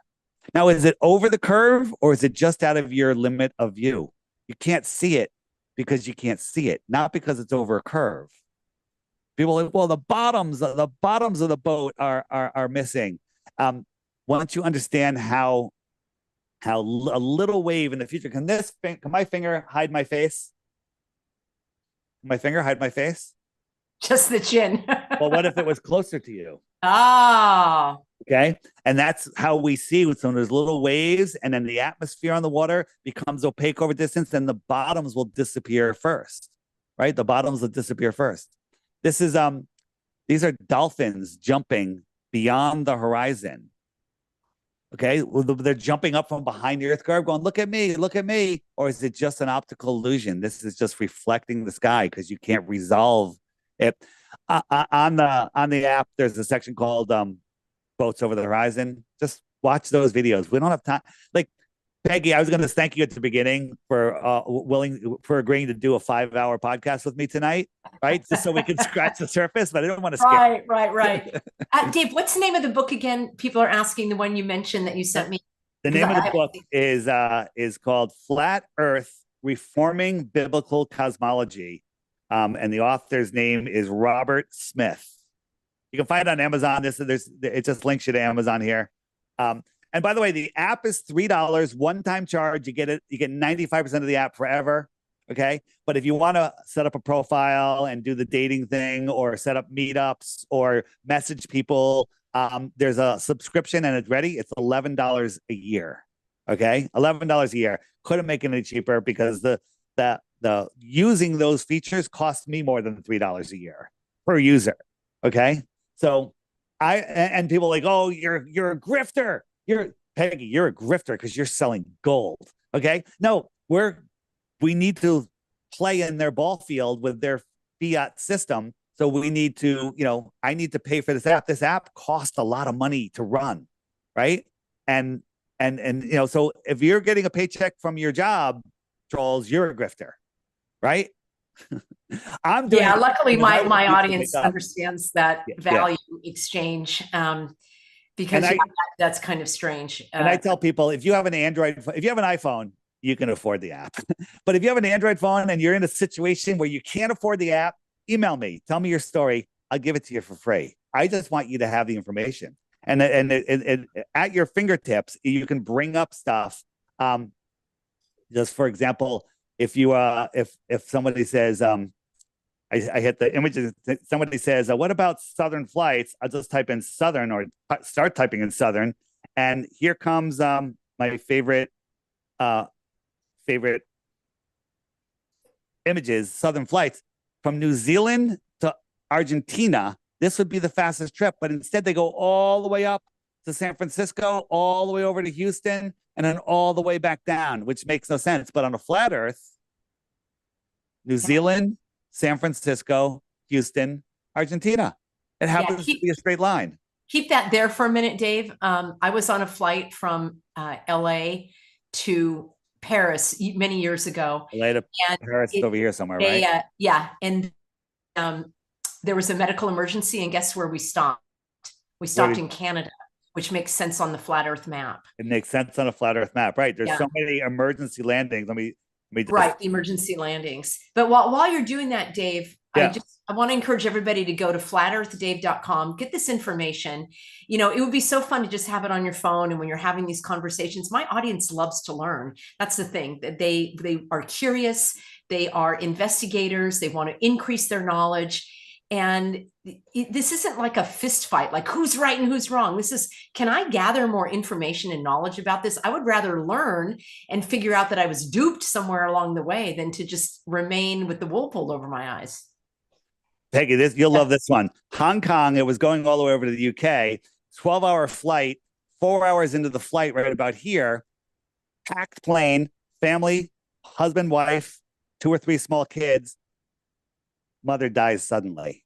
Now, is it over the curve, or is it just out of your limit of view? You can't see it because you can't see it, not because it's over a curve. People are like, well, the bottoms of the boat are missing. Once you understand how a little wave in the future, can my finger hide my face? Can my finger hide my face? Just the chin. Well, what if it was closer to you? Oh. Okay. And that's how we see with some of those little waves, and then the atmosphere on the water becomes opaque over distance, then the bottoms will disappear first, right? The bottoms will disappear first. These are dolphins jumping beyond the horizon. Okay. Well, they're jumping up from behind the Earth curve going, look at me, look at me. Or is it just an optical illusion? This is just reflecting the sky because you can't resolve it. On the app, there's a section called Boats Over the Horizon. Just watch those videos. We don't have time. Like, Peggy, I was going to thank you at the beginning for agreeing to do a 5-hour podcast with me tonight, right? Just so we can scratch the surface, but I don't want to scare. Right. Dave, what's the name of the book again? People are asking, the one you mentioned that you sent me. The name of the book is called Flat Earth: Reforming Biblical Cosmology, and the author's name is Robert Smith. You can find it on Amazon. It just links you to Amazon here. And by the way, the app is $3, one-time charge. You get 95% of the app forever. Okay. But if you want to set up a profile and do the dating thing, or set up meetups, or message people, there's a subscription, and it's ready. It's $11 a year. Okay. $11 a year. Couldn't make it any cheaper, because the using those features cost me more than $3 a year per user. Okay. So and people are like, oh, you're a grifter. Peggy, you're a grifter because you're selling gold. Okay. No, we need to play in their ball field with their fiat system. So we need to, I need to pay for this app. This app costs a lot of money to run. Right. And so if you're getting a paycheck from your job, trolls, you're a grifter. Right. I'm doing luckily my audience understands that value exchange. Because that's kind of strange. And I tell people, if you have an iPhone, you can afford the app. But if you have an Android phone and you're in a situation where you can't afford the app, email me. Tell me your story. I'll give it to you for free. I just want you to have the information. And at your fingertips, you can bring up stuff. Just for example, if somebody says, I hit the images. Somebody says, what about Southern flights? I'll just type in Southern, or start typing in Southern. And here comes my favorite images, Southern flights. From New Zealand to Argentina, this would be the fastest trip. But instead, they go all the way up to San Francisco, all the way over to Houston, and then all the way back down, which makes no sense. But on a flat Earth, New Zealand, San Francisco, Houston, Argentina. It happens to be a straight line. Keep that there for a minute, Dave. I was on a flight from LA to Paris many years ago. LA to Paris over here somewhere, right? Yeah. And there was a medical emergency, and guess where we stopped? We stopped in Canada, which makes sense on the flat Earth map. It makes sense on a flat Earth map, right? There's so many emergency landings. Right, emergency landings. But while you're doing that, Dave, I want to encourage everybody to go to flatearthdave.com, get this information. It would be so fun to just have it on your phone. And when you're having these conversations, my audience loves to learn. That's the thing. They are curious. They are investigators. They want to increase their knowledge. And this isn't like a fist fight, like who's right and who's wrong. This is, can I gather more information and knowledge about this? I would rather learn and figure out that I was duped somewhere along the way than to just remain with the wool pulled over my eyes. Peggy, you'll love this one. Hong Kong, it was going all the way over to the UK, 12-hour flight, 4 hours into the flight, right about here, packed plane, family, husband, wife, 2 or 3 small kids. Mother dies suddenly.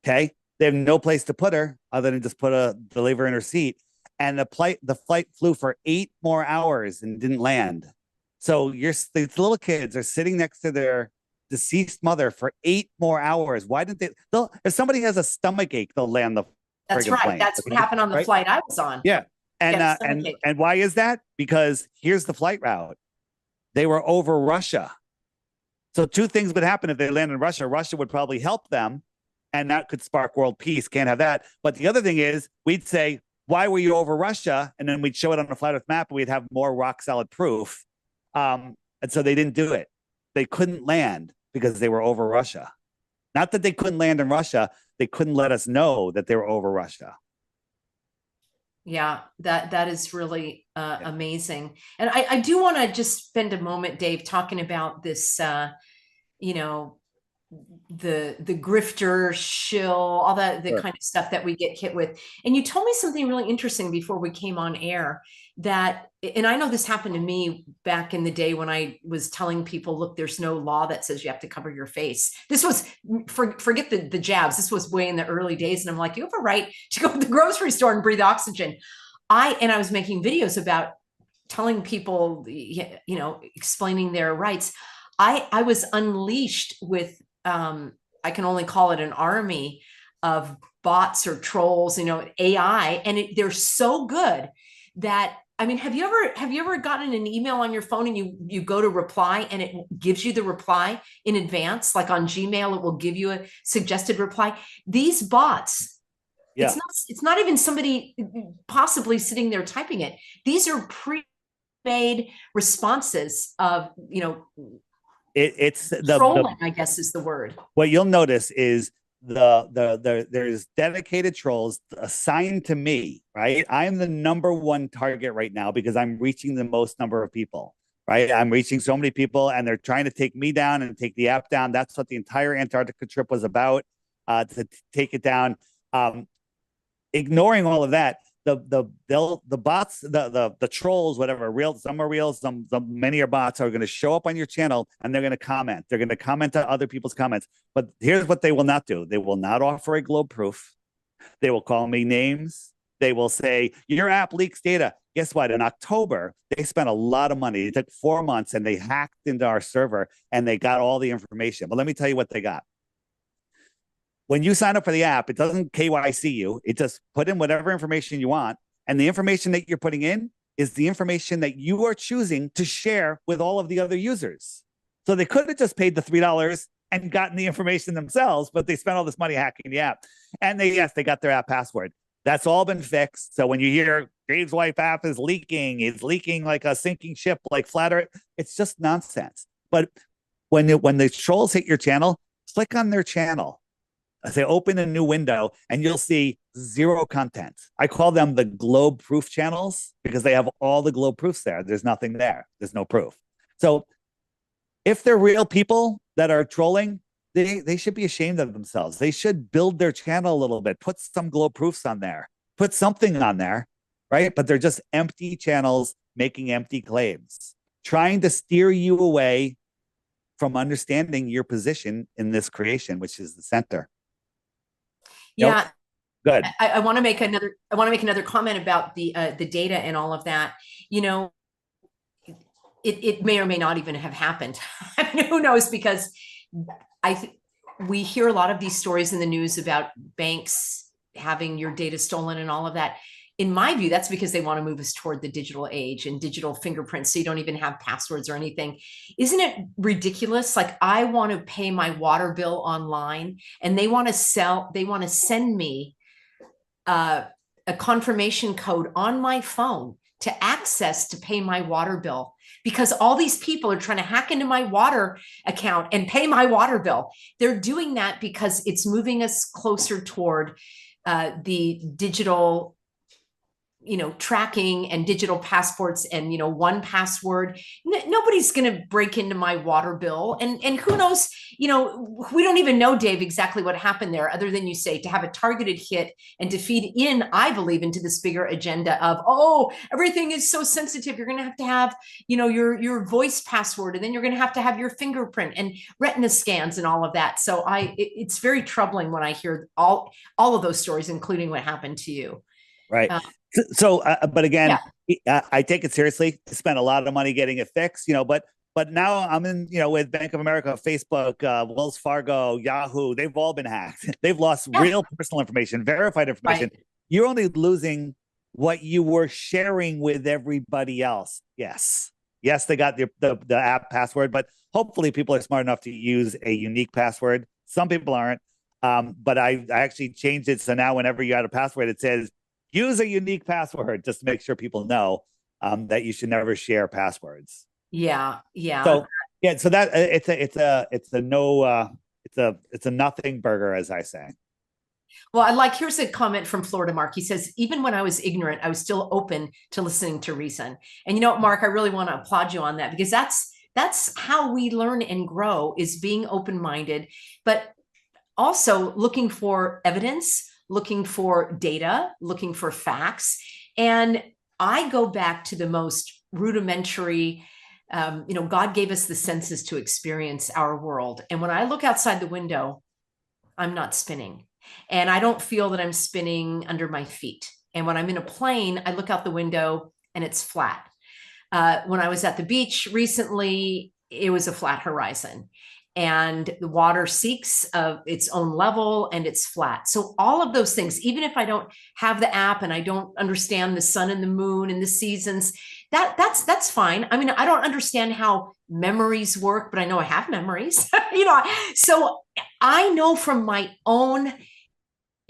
Okay. They have no place to put her other than just leave her in her seat. And the flight flew for 8 more hours and didn't land. So these little kids are sitting next to their deceased mother for 8 more hours. Why didn't they? If somebody has a stomach ache, they'll land the That's right. plane. That's what happened on the flight I was on. Yeah. And why is that? Because here's the flight route. They were over Russia. So 2 things would happen if they land in Russia. Russia would probably help them, and that could spark world peace. Can't have that. But the other thing is, we'd say, why were you over Russia? And then we'd show it on a flat earth map, and we'd have more rock solid proof. And so they didn't do it. They couldn't land because they were over Russia. Not that they couldn't land in Russia. They couldn't let us know that they were over Russia. Yeah, that is really amazing. And I do want to just spend a moment, Dave, talking about this, you know, the grifter shill, all that, the Sure. kind of stuff that we get hit with. And you told me something really interesting before we came on air that, and I know this happened to me back in the day when I was telling people, look, there's no law that says you have to cover your face. This was, forget the jabs. This was way in the early days. And I'm like, you have a right to go to the grocery store and breathe oxygen. I was making videos about telling people, you know, explaining their rights. I was unleashed with, I can only call it an army of bots or trolls, you know, AI, and they're so good that, I mean, have you ever gotten an email on your phone and you go to reply and it gives you the reply in advance, like on Gmail, it will give you a suggested reply. These bots, Yeah. it's not even somebody possibly sitting there typing it. These are pre-made responses of, you know, It's trolling, I guess is the word. What you'll notice is there's dedicated trolls assigned to me, right? I'm the #1 target right now because I'm reaching the most number of people, right? I'm reaching so many people, and they're trying to take me down and take the app down. That's what the entire Antarctica trip was about, to take it down. Ignoring all of that, the bots, the trolls, whatever, real, some are real, some many are bots, are going to show up on your channel, and they're going to comment. They're going to comment on other people's comments. But here's what they will not do: they will not offer a globe proof. They will call me names. They will say your app leaks data. Guess what? In October, they spent a lot of money. It took 4 months, and they hacked into our server and they got all the information. But let me tell you what they got. When you sign up for the app, it doesn't KYC you. It just put in whatever information you want. And the information that you're putting in is the information that you are choosing to share with all of the other users. So they could have just paid the $3 and gotten the information themselves, but they spent all this money hacking the app. And they got their app password. That's all been fixed. So when you hear Dave's wife app is leaking, it's leaking like a sinking ship, like Flat Earth, it's just nonsense. But when the trolls hit your channel, click on their channel. Say open a new window and you'll see 0 content. I call them the globe proof channels because they have all the globe proofs there. There's nothing there. There's no proof. So if they're real people that are trolling, they should be ashamed of themselves. They should build their channel a little bit, put some globe proofs on there, put something on there, right? But they're just empty channels making empty claims, trying to steer you away from understanding your position in this creation, which is the center. Yeah. Good. I want to make another comment about the data and all of that. You know, it may or may not even have happened. I mean, who knows? Because we hear a lot of these stories in the news about banks having your data stolen and all of that. In my view, that's because they want to move us toward the digital age and digital fingerprints, so you don't even have passwords or anything. Isn't it ridiculous? Like, I want to pay my water bill online, and they want to send me a confirmation code on my phone to access to pay my water bill, because all these people are trying to hack into my water account and pay my water bill. They're doing that because it's moving us closer toward the digital, tracking and digital passports and, one password. Nobody's going to break into my water bill. And who knows, we don't even know, Dave, exactly what happened there, other than you say to have a targeted hit and to feed in, I believe, into this bigger agenda of, oh, everything is so sensitive. You're going to have, your voice password, and then you're going to have your fingerprint and retina scans and all of that. So it's very troubling when I hear all of those stories, including what happened to you. Right. But again, Yeah. I take it seriously. Spent a lot of money getting it fixed, but now I'm in, with Bank of America, Facebook, Wells Fargo, Yahoo. They've all been hacked. They've lost real personal information, verified information. Right. You're only losing what you were sharing with everybody else. Yes, they got the app password, but hopefully people are smart enough to use a unique password. Some people aren't. But I actually changed it, so now whenever you add a password, it says use a unique password, just to make sure people know that you should never share passwords. Yeah. So that it's a nothing burger, as I say. Well, here's a comment from Florida Mark. He says, even when I was ignorant, I was still open to listening to reason. And Mark, I really want to applaud you on that, because that's how we learn and grow, is being open-minded, but also looking for evidence, looking for data, looking for facts. And I go back to the most rudimentary, God gave us the senses to experience our world. And when I look outside the window, I'm not spinning. And I don't feel that I'm spinning under my feet. And when I'm in a plane, I look out the window and it's flat. When I was at the beach recently, it was a flat horizon. And the water seeks of its own level and it's flat. So all of those things, even if I don't have the app and I don't understand the sun and the moon and the seasons, that's fine. I mean, I don't understand how memories work, but I know I have memories, so I know from my own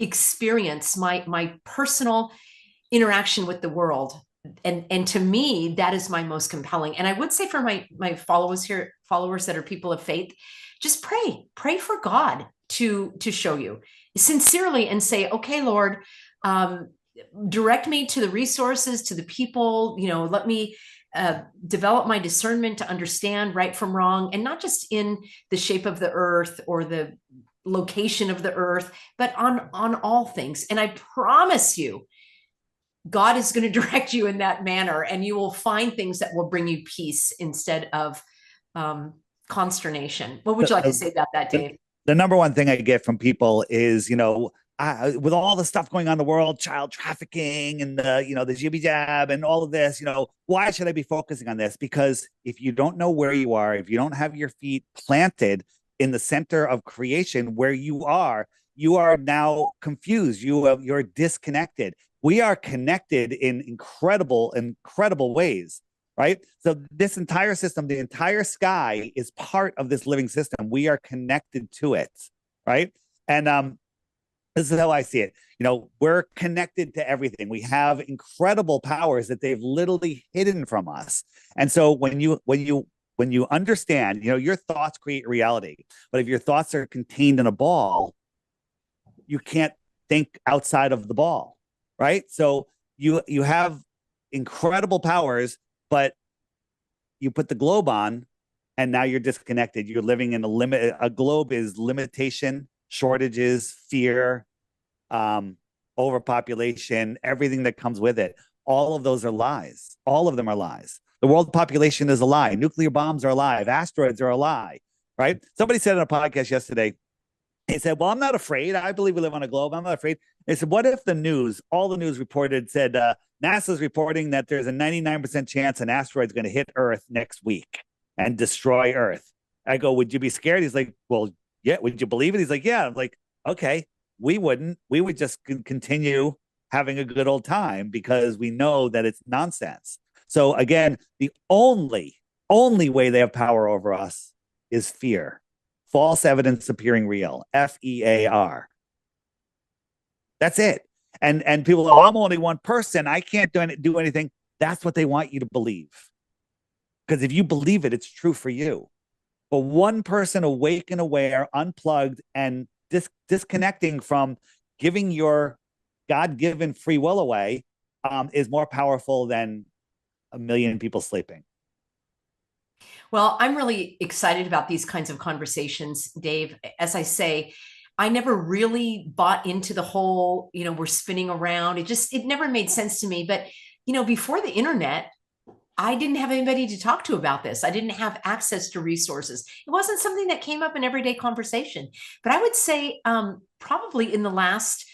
experience, my personal interaction with the world. And to me, that is my most compelling. And I would say for my followers that are people of faith, just pray for God to show you sincerely and say, okay, Lord, direct me to the resources, to the people, let me develop my discernment to understand right from wrong, and not just in the shape of the earth or the location of the earth, but on all things. And I promise you, God is going to direct you in that manner, and you will find things that will bring you peace instead of consternation. What would you like to say about that, Dave? The number one thing I get from people is, with all the stuff going on in the world, child trafficking and the jibby jab and all of this, why should I be focusing on this? Because if you don't know where you are, if you don't have your feet planted in the center of creation where you are now confused. You're disconnected. We are connected in incredible ways, right? So this entire system, the entire sky is part of this living system. We are connected to it, right? And this is how I see it. We're connected to everything. We have incredible powers that they've literally hidden from us. And so when you understand, your thoughts create reality. But if your thoughts are contained in a ball, you can't think outside of the ball. Right. So you have incredible powers, but you put the globe on and now you're disconnected. You're living in a globe is limitation, shortages, fear, overpopulation, everything that comes with it. All of those are lies. All of them are lies. The world population is a lie. Nuclear bombs are a lie. Asteroids are a lie. Right. Somebody said on a podcast yesterday, he said, well, I'm not afraid. I believe we live on a globe. I'm not afraid. They said, what if all the news reported said, NASA's reporting that there's a 99% chance an asteroid's going to hit Earth next week and destroy Earth? I go, would you be scared? He's like, well, yeah. Would you believe it? He's like, yeah. I'm like, okay, we wouldn't. We would just continue having a good old time because we know that it's nonsense. So again, the only way they have power over us is fear. False evidence appearing real, FEAR. That's it. And people go, I'm only one person. I can't do anything. That's what they want you to believe. Because if you believe it, it's true for you. But one person awake and aware, unplugged, and disconnecting from giving your God-given free will away is more powerful than a million people sleeping. Well, I'm really excited about these kinds of conversations, Dave. As I say, I never really bought into the whole, we're spinning around. It never made sense to me. But, before the internet, I didn't have anybody to talk to about this. I didn't have access to resources. It wasn't something that came up in everyday conversation. But I would say probably in the last,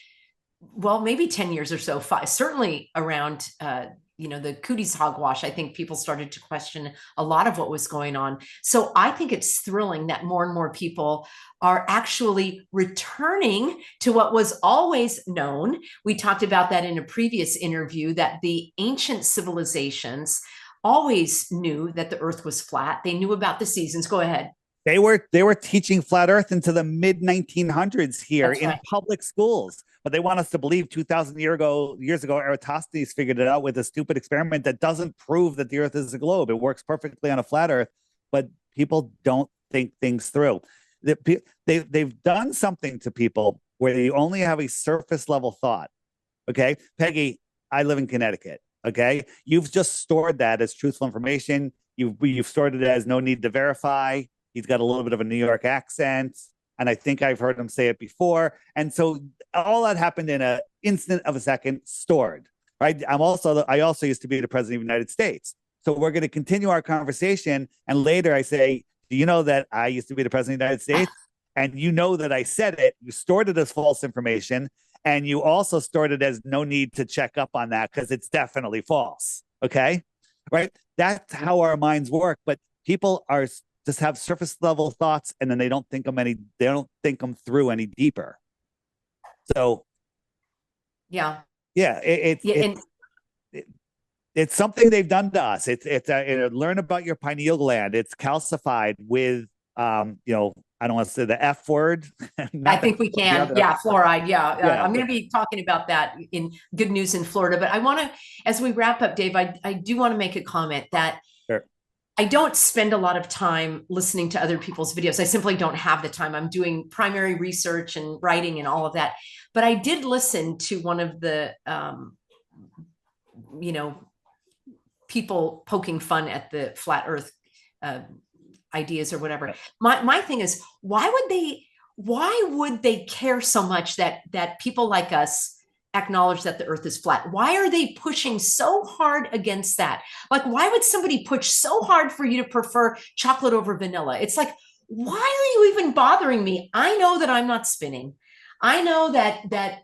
well, maybe 10 years or so, certainly around, the cooties hogwash, I think people started to question a lot of what was going on. So I think it's thrilling that more and more people are actually returning to what was always known. We talked about that in a previous interview, that the ancient civilizations always knew that the earth was flat. They knew about the seasons. Go ahead. They were teaching flat earth into the mid 1900s here. That's in right. Public schools. But they want us to believe 2,000 years ago, Eratosthenes figured it out with a stupid experiment that doesn't prove that the earth is a globe. It works perfectly on a flat earth, but people don't think things through. They've done something to people where you only have a surface level thought. Okay. Peggy, I live in Connecticut. Okay. You've just stored that as truthful information. You've stored it as no need to verify. He's got a little bit of a New York accent. And I think I've heard him say it before. And so all that happened in an instant of a second, stored, right? I also used to be the president of the United States. So we're going to continue our conversation. And later I say, do you know that I used to be the president of the United States? And you know that I said it. You stored it as false information. And you also stored it as no need to check up on that because it's definitely false. Okay. Right. That's how our minds work. But people are just have surface level thoughts, and then they don't think them through any deeper. So, yeah, it's something they've done to us. Learn about your pineal gland. It's calcified with, I don't want to say the F word. I think we can. Yeah, fluoride. Yeah. I'm going to be talking about that in Good News in Florida. But I want to, as we wrap up, Dave, I do want to make a comment that sure. I don't spend a lot of time listening to other people's videos. I simply don't have the time. I'm doing primary research and writing and all of that. But I did listen to one of the, people poking fun at the flat earth ideas or whatever. My thing is, why would they care so much that people like us acknowledge that the earth is flat? Why are they pushing so hard against that? Like, why would somebody push so hard for you to prefer chocolate over vanilla? It's like, why are you even bothering me? I know that I'm not spinning. I know that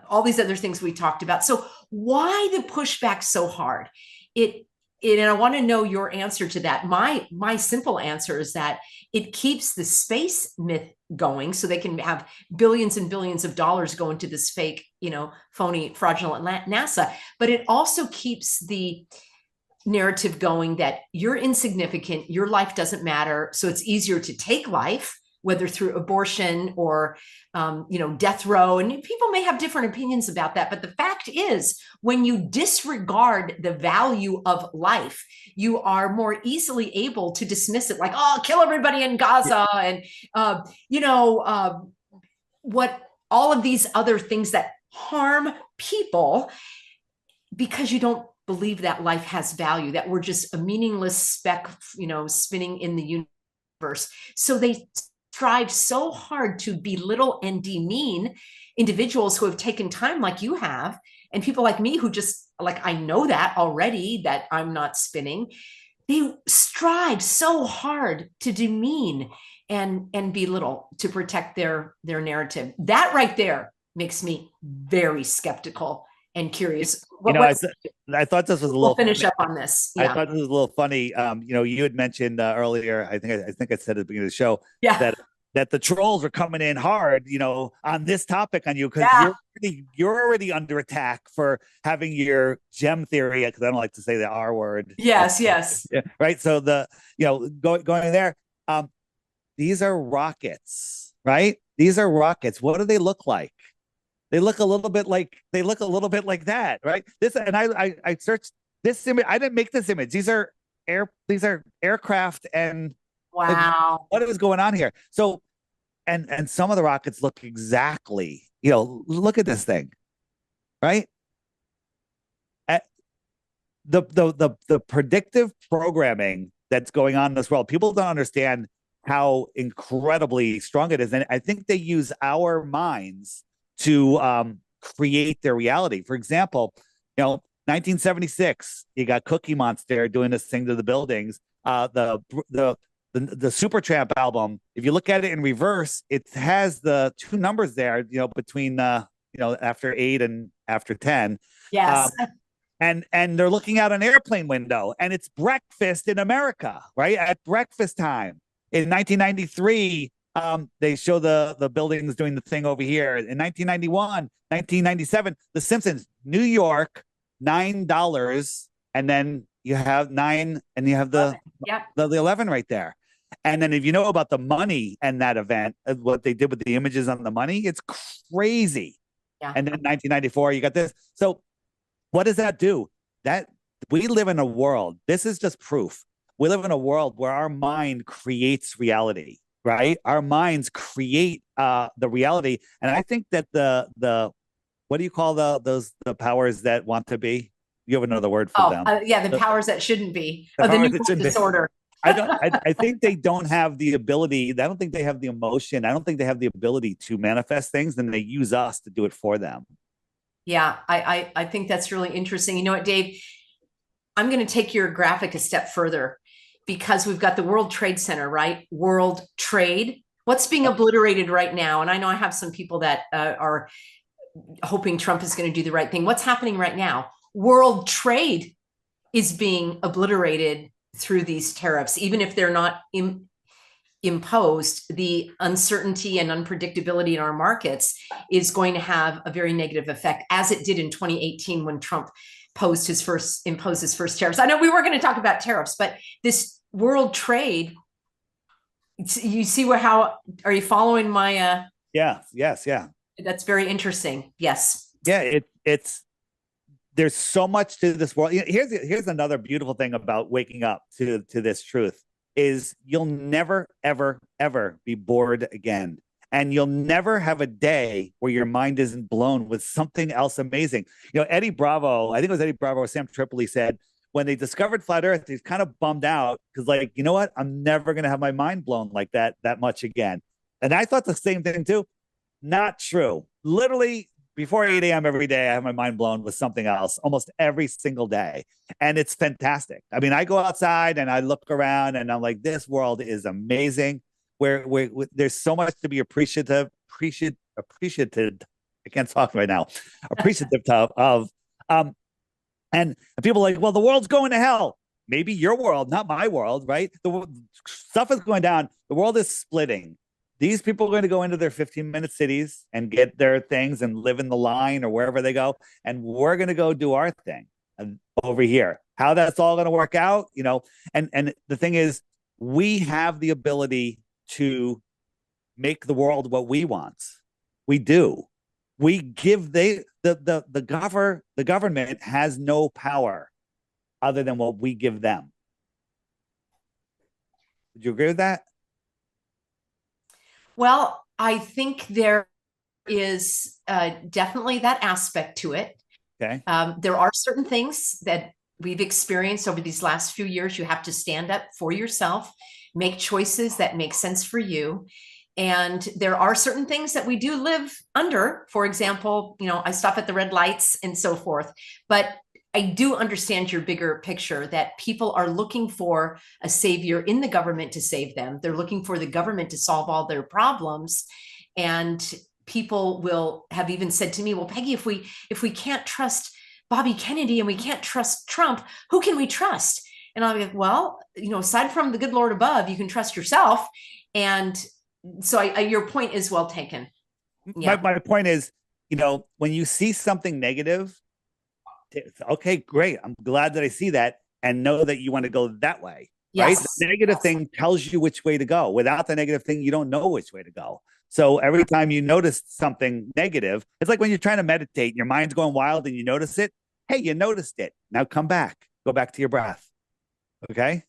all these other things we talked about. So why the pushback so hard? And I want to know your answer to that. My simple answer is that it keeps the space myth going, so they can have billions and billions of dollars go into this fake, phony, fraudulent NASA. But it also keeps the narrative going that you're insignificant, your life doesn't matter. So it's easier to take life, whether through abortion or, death row. And people may have different opinions about that. But the fact is, when you disregard the value of life, you are more easily able to dismiss it like, oh, kill everybody in Gaza. And, what all of these other things that harm people, because you don't believe that life has value, that we're just a meaningless speck, spinning in the universe. So they strive so hard to belittle and demean individuals who have taken time like you have, and people like me who just I know that already, that I'm not spinning. They strive so hard to demean and belittle to protect their narrative. That right there makes me very skeptical and curious. I thought this was a little. We'll finish up on this. Yeah. I thought this was a little funny. You had mentioned earlier. I think I said at the beginning of the show. Yeah. That the trolls are coming in hard, on this topic on you, because you're already under attack for having your gem theory. Because I don't like to say the R word. Yes. Yeah, right. So going there. These are rockets, right? These are rockets. What do they look like? They look a little bit like that, right? And I searched this image, I didn't make this image. These are aircraft, and like, Wow. what is going on here? So, and some of the rockets look exactly, look at this thing, right? At the predictive programming that's going on in this world, people don't understand how incredibly strong it is. And I think they use our minds to create their reality. For example, 1976, you got Cookie Monster doing this thing to the buildings. The Supertramp album, if you look at it in reverse, it has the two numbers there, between after 8 and after 10. Yes. And they're looking out an airplane window, and it's breakfast in America, right? At breakfast time. In 1993, they show the buildings doing the thing over here. In 1991, 1997, The Simpsons, New York, $9, and then you have 9, and you have the 11 right there. And then if you know about the money and that event, what they did with the images on the money, it's crazy. Yeah. And then 1994, you got this. So what does that do? That we live in a world. This is just proof. We live in a world where our mind creates reality, right? Our minds create the reality. And I think that the what do you call the powers that want to be? You have another word for them. The powers that shouldn't be. The New World Disorder. I think they don't have the ability. I don't think they have the emotion. I don't think they have the ability to manifest things, and they use us to do it for them. Yeah, I think that's really interesting. You know what, Dave? I'm going to take your graphic a step further, because we've got the World Trade Center, right? World Trade. What's being obliterated right now? And I know I have some people that are hoping Trump is going to do the right thing. What's happening right now? World trade is being obliterated through these tariffs, even if they're not imposed. The uncertainty and unpredictability in our markets is going to have a very negative effect, as it did in 2018 when Trump imposed his first tariffs. I know we were going to talk about tariffs, but this world trade, you see how are you following my yes, that's very interesting. Yes. Yeah, it's there's so much to this world. Here's another beautiful thing about waking up to this truth is you'll never, ever, ever be bored again. And you'll never have a day where your mind isn't blown with something else amazing. Eddie Bravo, I think it was Eddie Bravo or Sam Tripoli said, when they discovered flat Earth, he's kind of bummed out because, like, you know what? I'm never going to have my mind blown like that much again. And I thought the same thing too. Not true. Literally, before 8 a.m. every day, I have my mind blown with something else almost every single day. And it's fantastic. I mean, I go outside and I look around and I'm like, this world is amazing. Where there's so much to be appreciative. I can't talk right now. Appreciative of. And people are like, well, the world's going to hell. Maybe your world, not my world, right? The stuff is going down. The world is splitting. These people are going to go into their 15-minute cities and get their things and live in the line or wherever they go. And we're going to go do our thing over here. How that's all going to work out, and the thing is, we have the ability to make the world what we want. We do. We give the government has no power other than what we give them. Would you agree with that? Well, I think there is definitely that aspect to it. Okay. There are certain things that we've experienced over these last few years. You have to stand up for yourself, make choices that make sense for you. And there are certain things that we do live under. For example, I stop at the red lights and so forth. But I do understand your bigger picture that people are looking for a savior in the government to save them. They're looking for the government to solve all their problems. And people will have even said to me, well, Peggy, if we can't trust Bobby Kennedy and we can't trust Trump, who can we trust? And I'll be like, well, aside from the good Lord above, you can trust yourself. And so your point is well taken. Yeah. My point is, when you see something negative, okay, great. I'm glad that I see that and know that you want to go that way. Yes. Right? The negative thing tells you which way to go. Without the negative thing, you don't know which way to go. So every time you notice something negative, it's like when you're trying to meditate, your mind's going wild and you notice it. Hey, you noticed it. Now come back. Go back to your breath. Okay.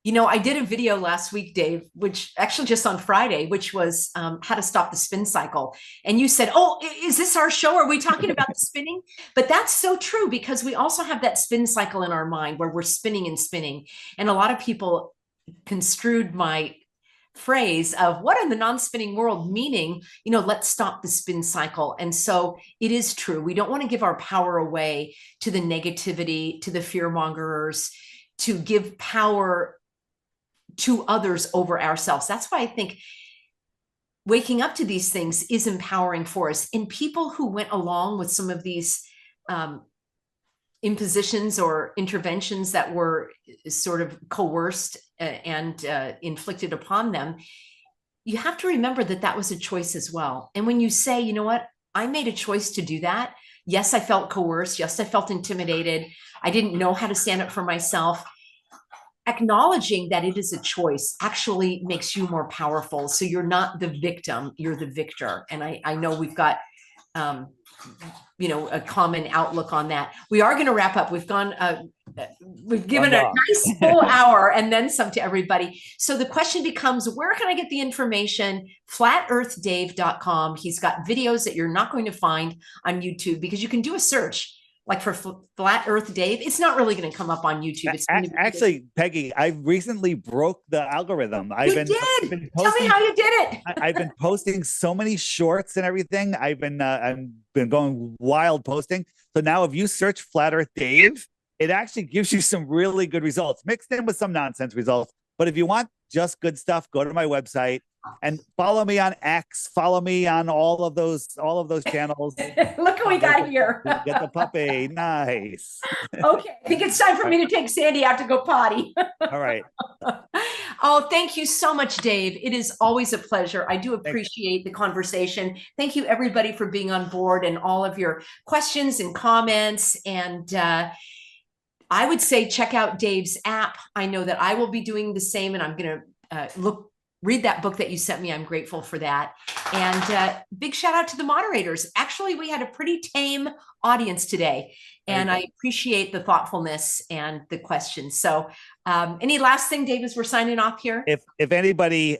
You know, I did a video last week, Dave, which actually just on Friday, which was how to stop the spin cycle. And you said, oh, is this our show? Are we talking about the spinning? But that's so true, because we also have that spin cycle in our mind where we're spinning and spinning. And a lot of people construed my phrase of what in the non-spinning world, meaning, you know, let's stop the spin cycle. And so it is true. We don't want to give our power away to the negativity, to the fear mongers, to give power to others over ourselves. That's why I think waking up to these things is empowering for us. And people who went along with some of these impositions or interventions that were sort of coerced and inflicted upon them, you have to remember that that was a choice as well. And when you say, you know what, I made a choice to do that. Yes, I felt coerced. Yes, I felt intimidated. I didn't know how to stand up for myself. Acknowledging that it is a choice actually makes you more powerful. So you're not the victim, you're the victor. And I know we've got, you know, a common outlook on that. We are going to wrap up. We've gone, we've given a nice full hour and then some to everybody. So the question becomes, where can I get the information? FlatEarthDave.com. He's got videos that you're not going to find on YouTube, because you can do a search like for Flat Earth Dave. It's not really going to come up on YouTube. It's actually, Peggy, I recently broke the algorithm. I've been posting, tell me how you did it. I've been posting so many shorts and everything. I've been going wild posting. So now if you search Flat Earth Dave, it actually gives you some really good results, mixed in with some nonsense results. But if you want just good stuff, go to my website and follow me on X, follow me on all of those channels. Look what we got here. Get the puppy. Nice. Okay. I think it's time for me to take Sandy out to go potty. All right. Oh, thank you so much, Dave. It is always a pleasure. I do appreciate the conversation. Thank you, everybody, for being on board and all of your questions and comments. And I would say check out Dave's app. I know that I will be doing the same, and I'm going to read that book that you sent me. I'm grateful for that. And big shout out to the moderators. Actually, we had a pretty tame audience today, and I appreciate the thoughtfulness and the questions. So any last thing, Dave, as we're signing off here? If anybody,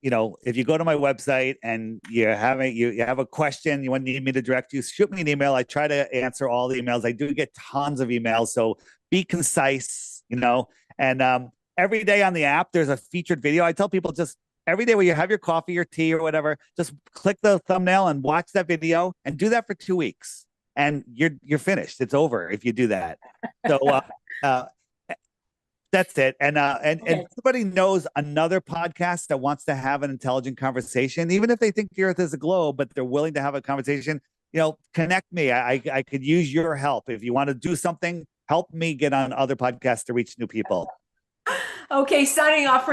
you know, if you go to my website and you have a question, you need me to direct you, shoot me an email. I try to answer all the emails. I do get tons of emails. So be concise, you know, and every day on the app, there's a featured video. I tell people, just every day when you have your coffee or tea or whatever, just click the thumbnail and watch that video and do that for 2 weeks. And you're finished. It's over if you do that. So that's it. And everybody knows another podcast that wants to have an intelligent conversation, even if they think the Earth is a globe, but they're willing to have a conversation, you know, connect me. I could use your help. If you want to do something, help me get on other podcasts to reach new people. Okay, signing off for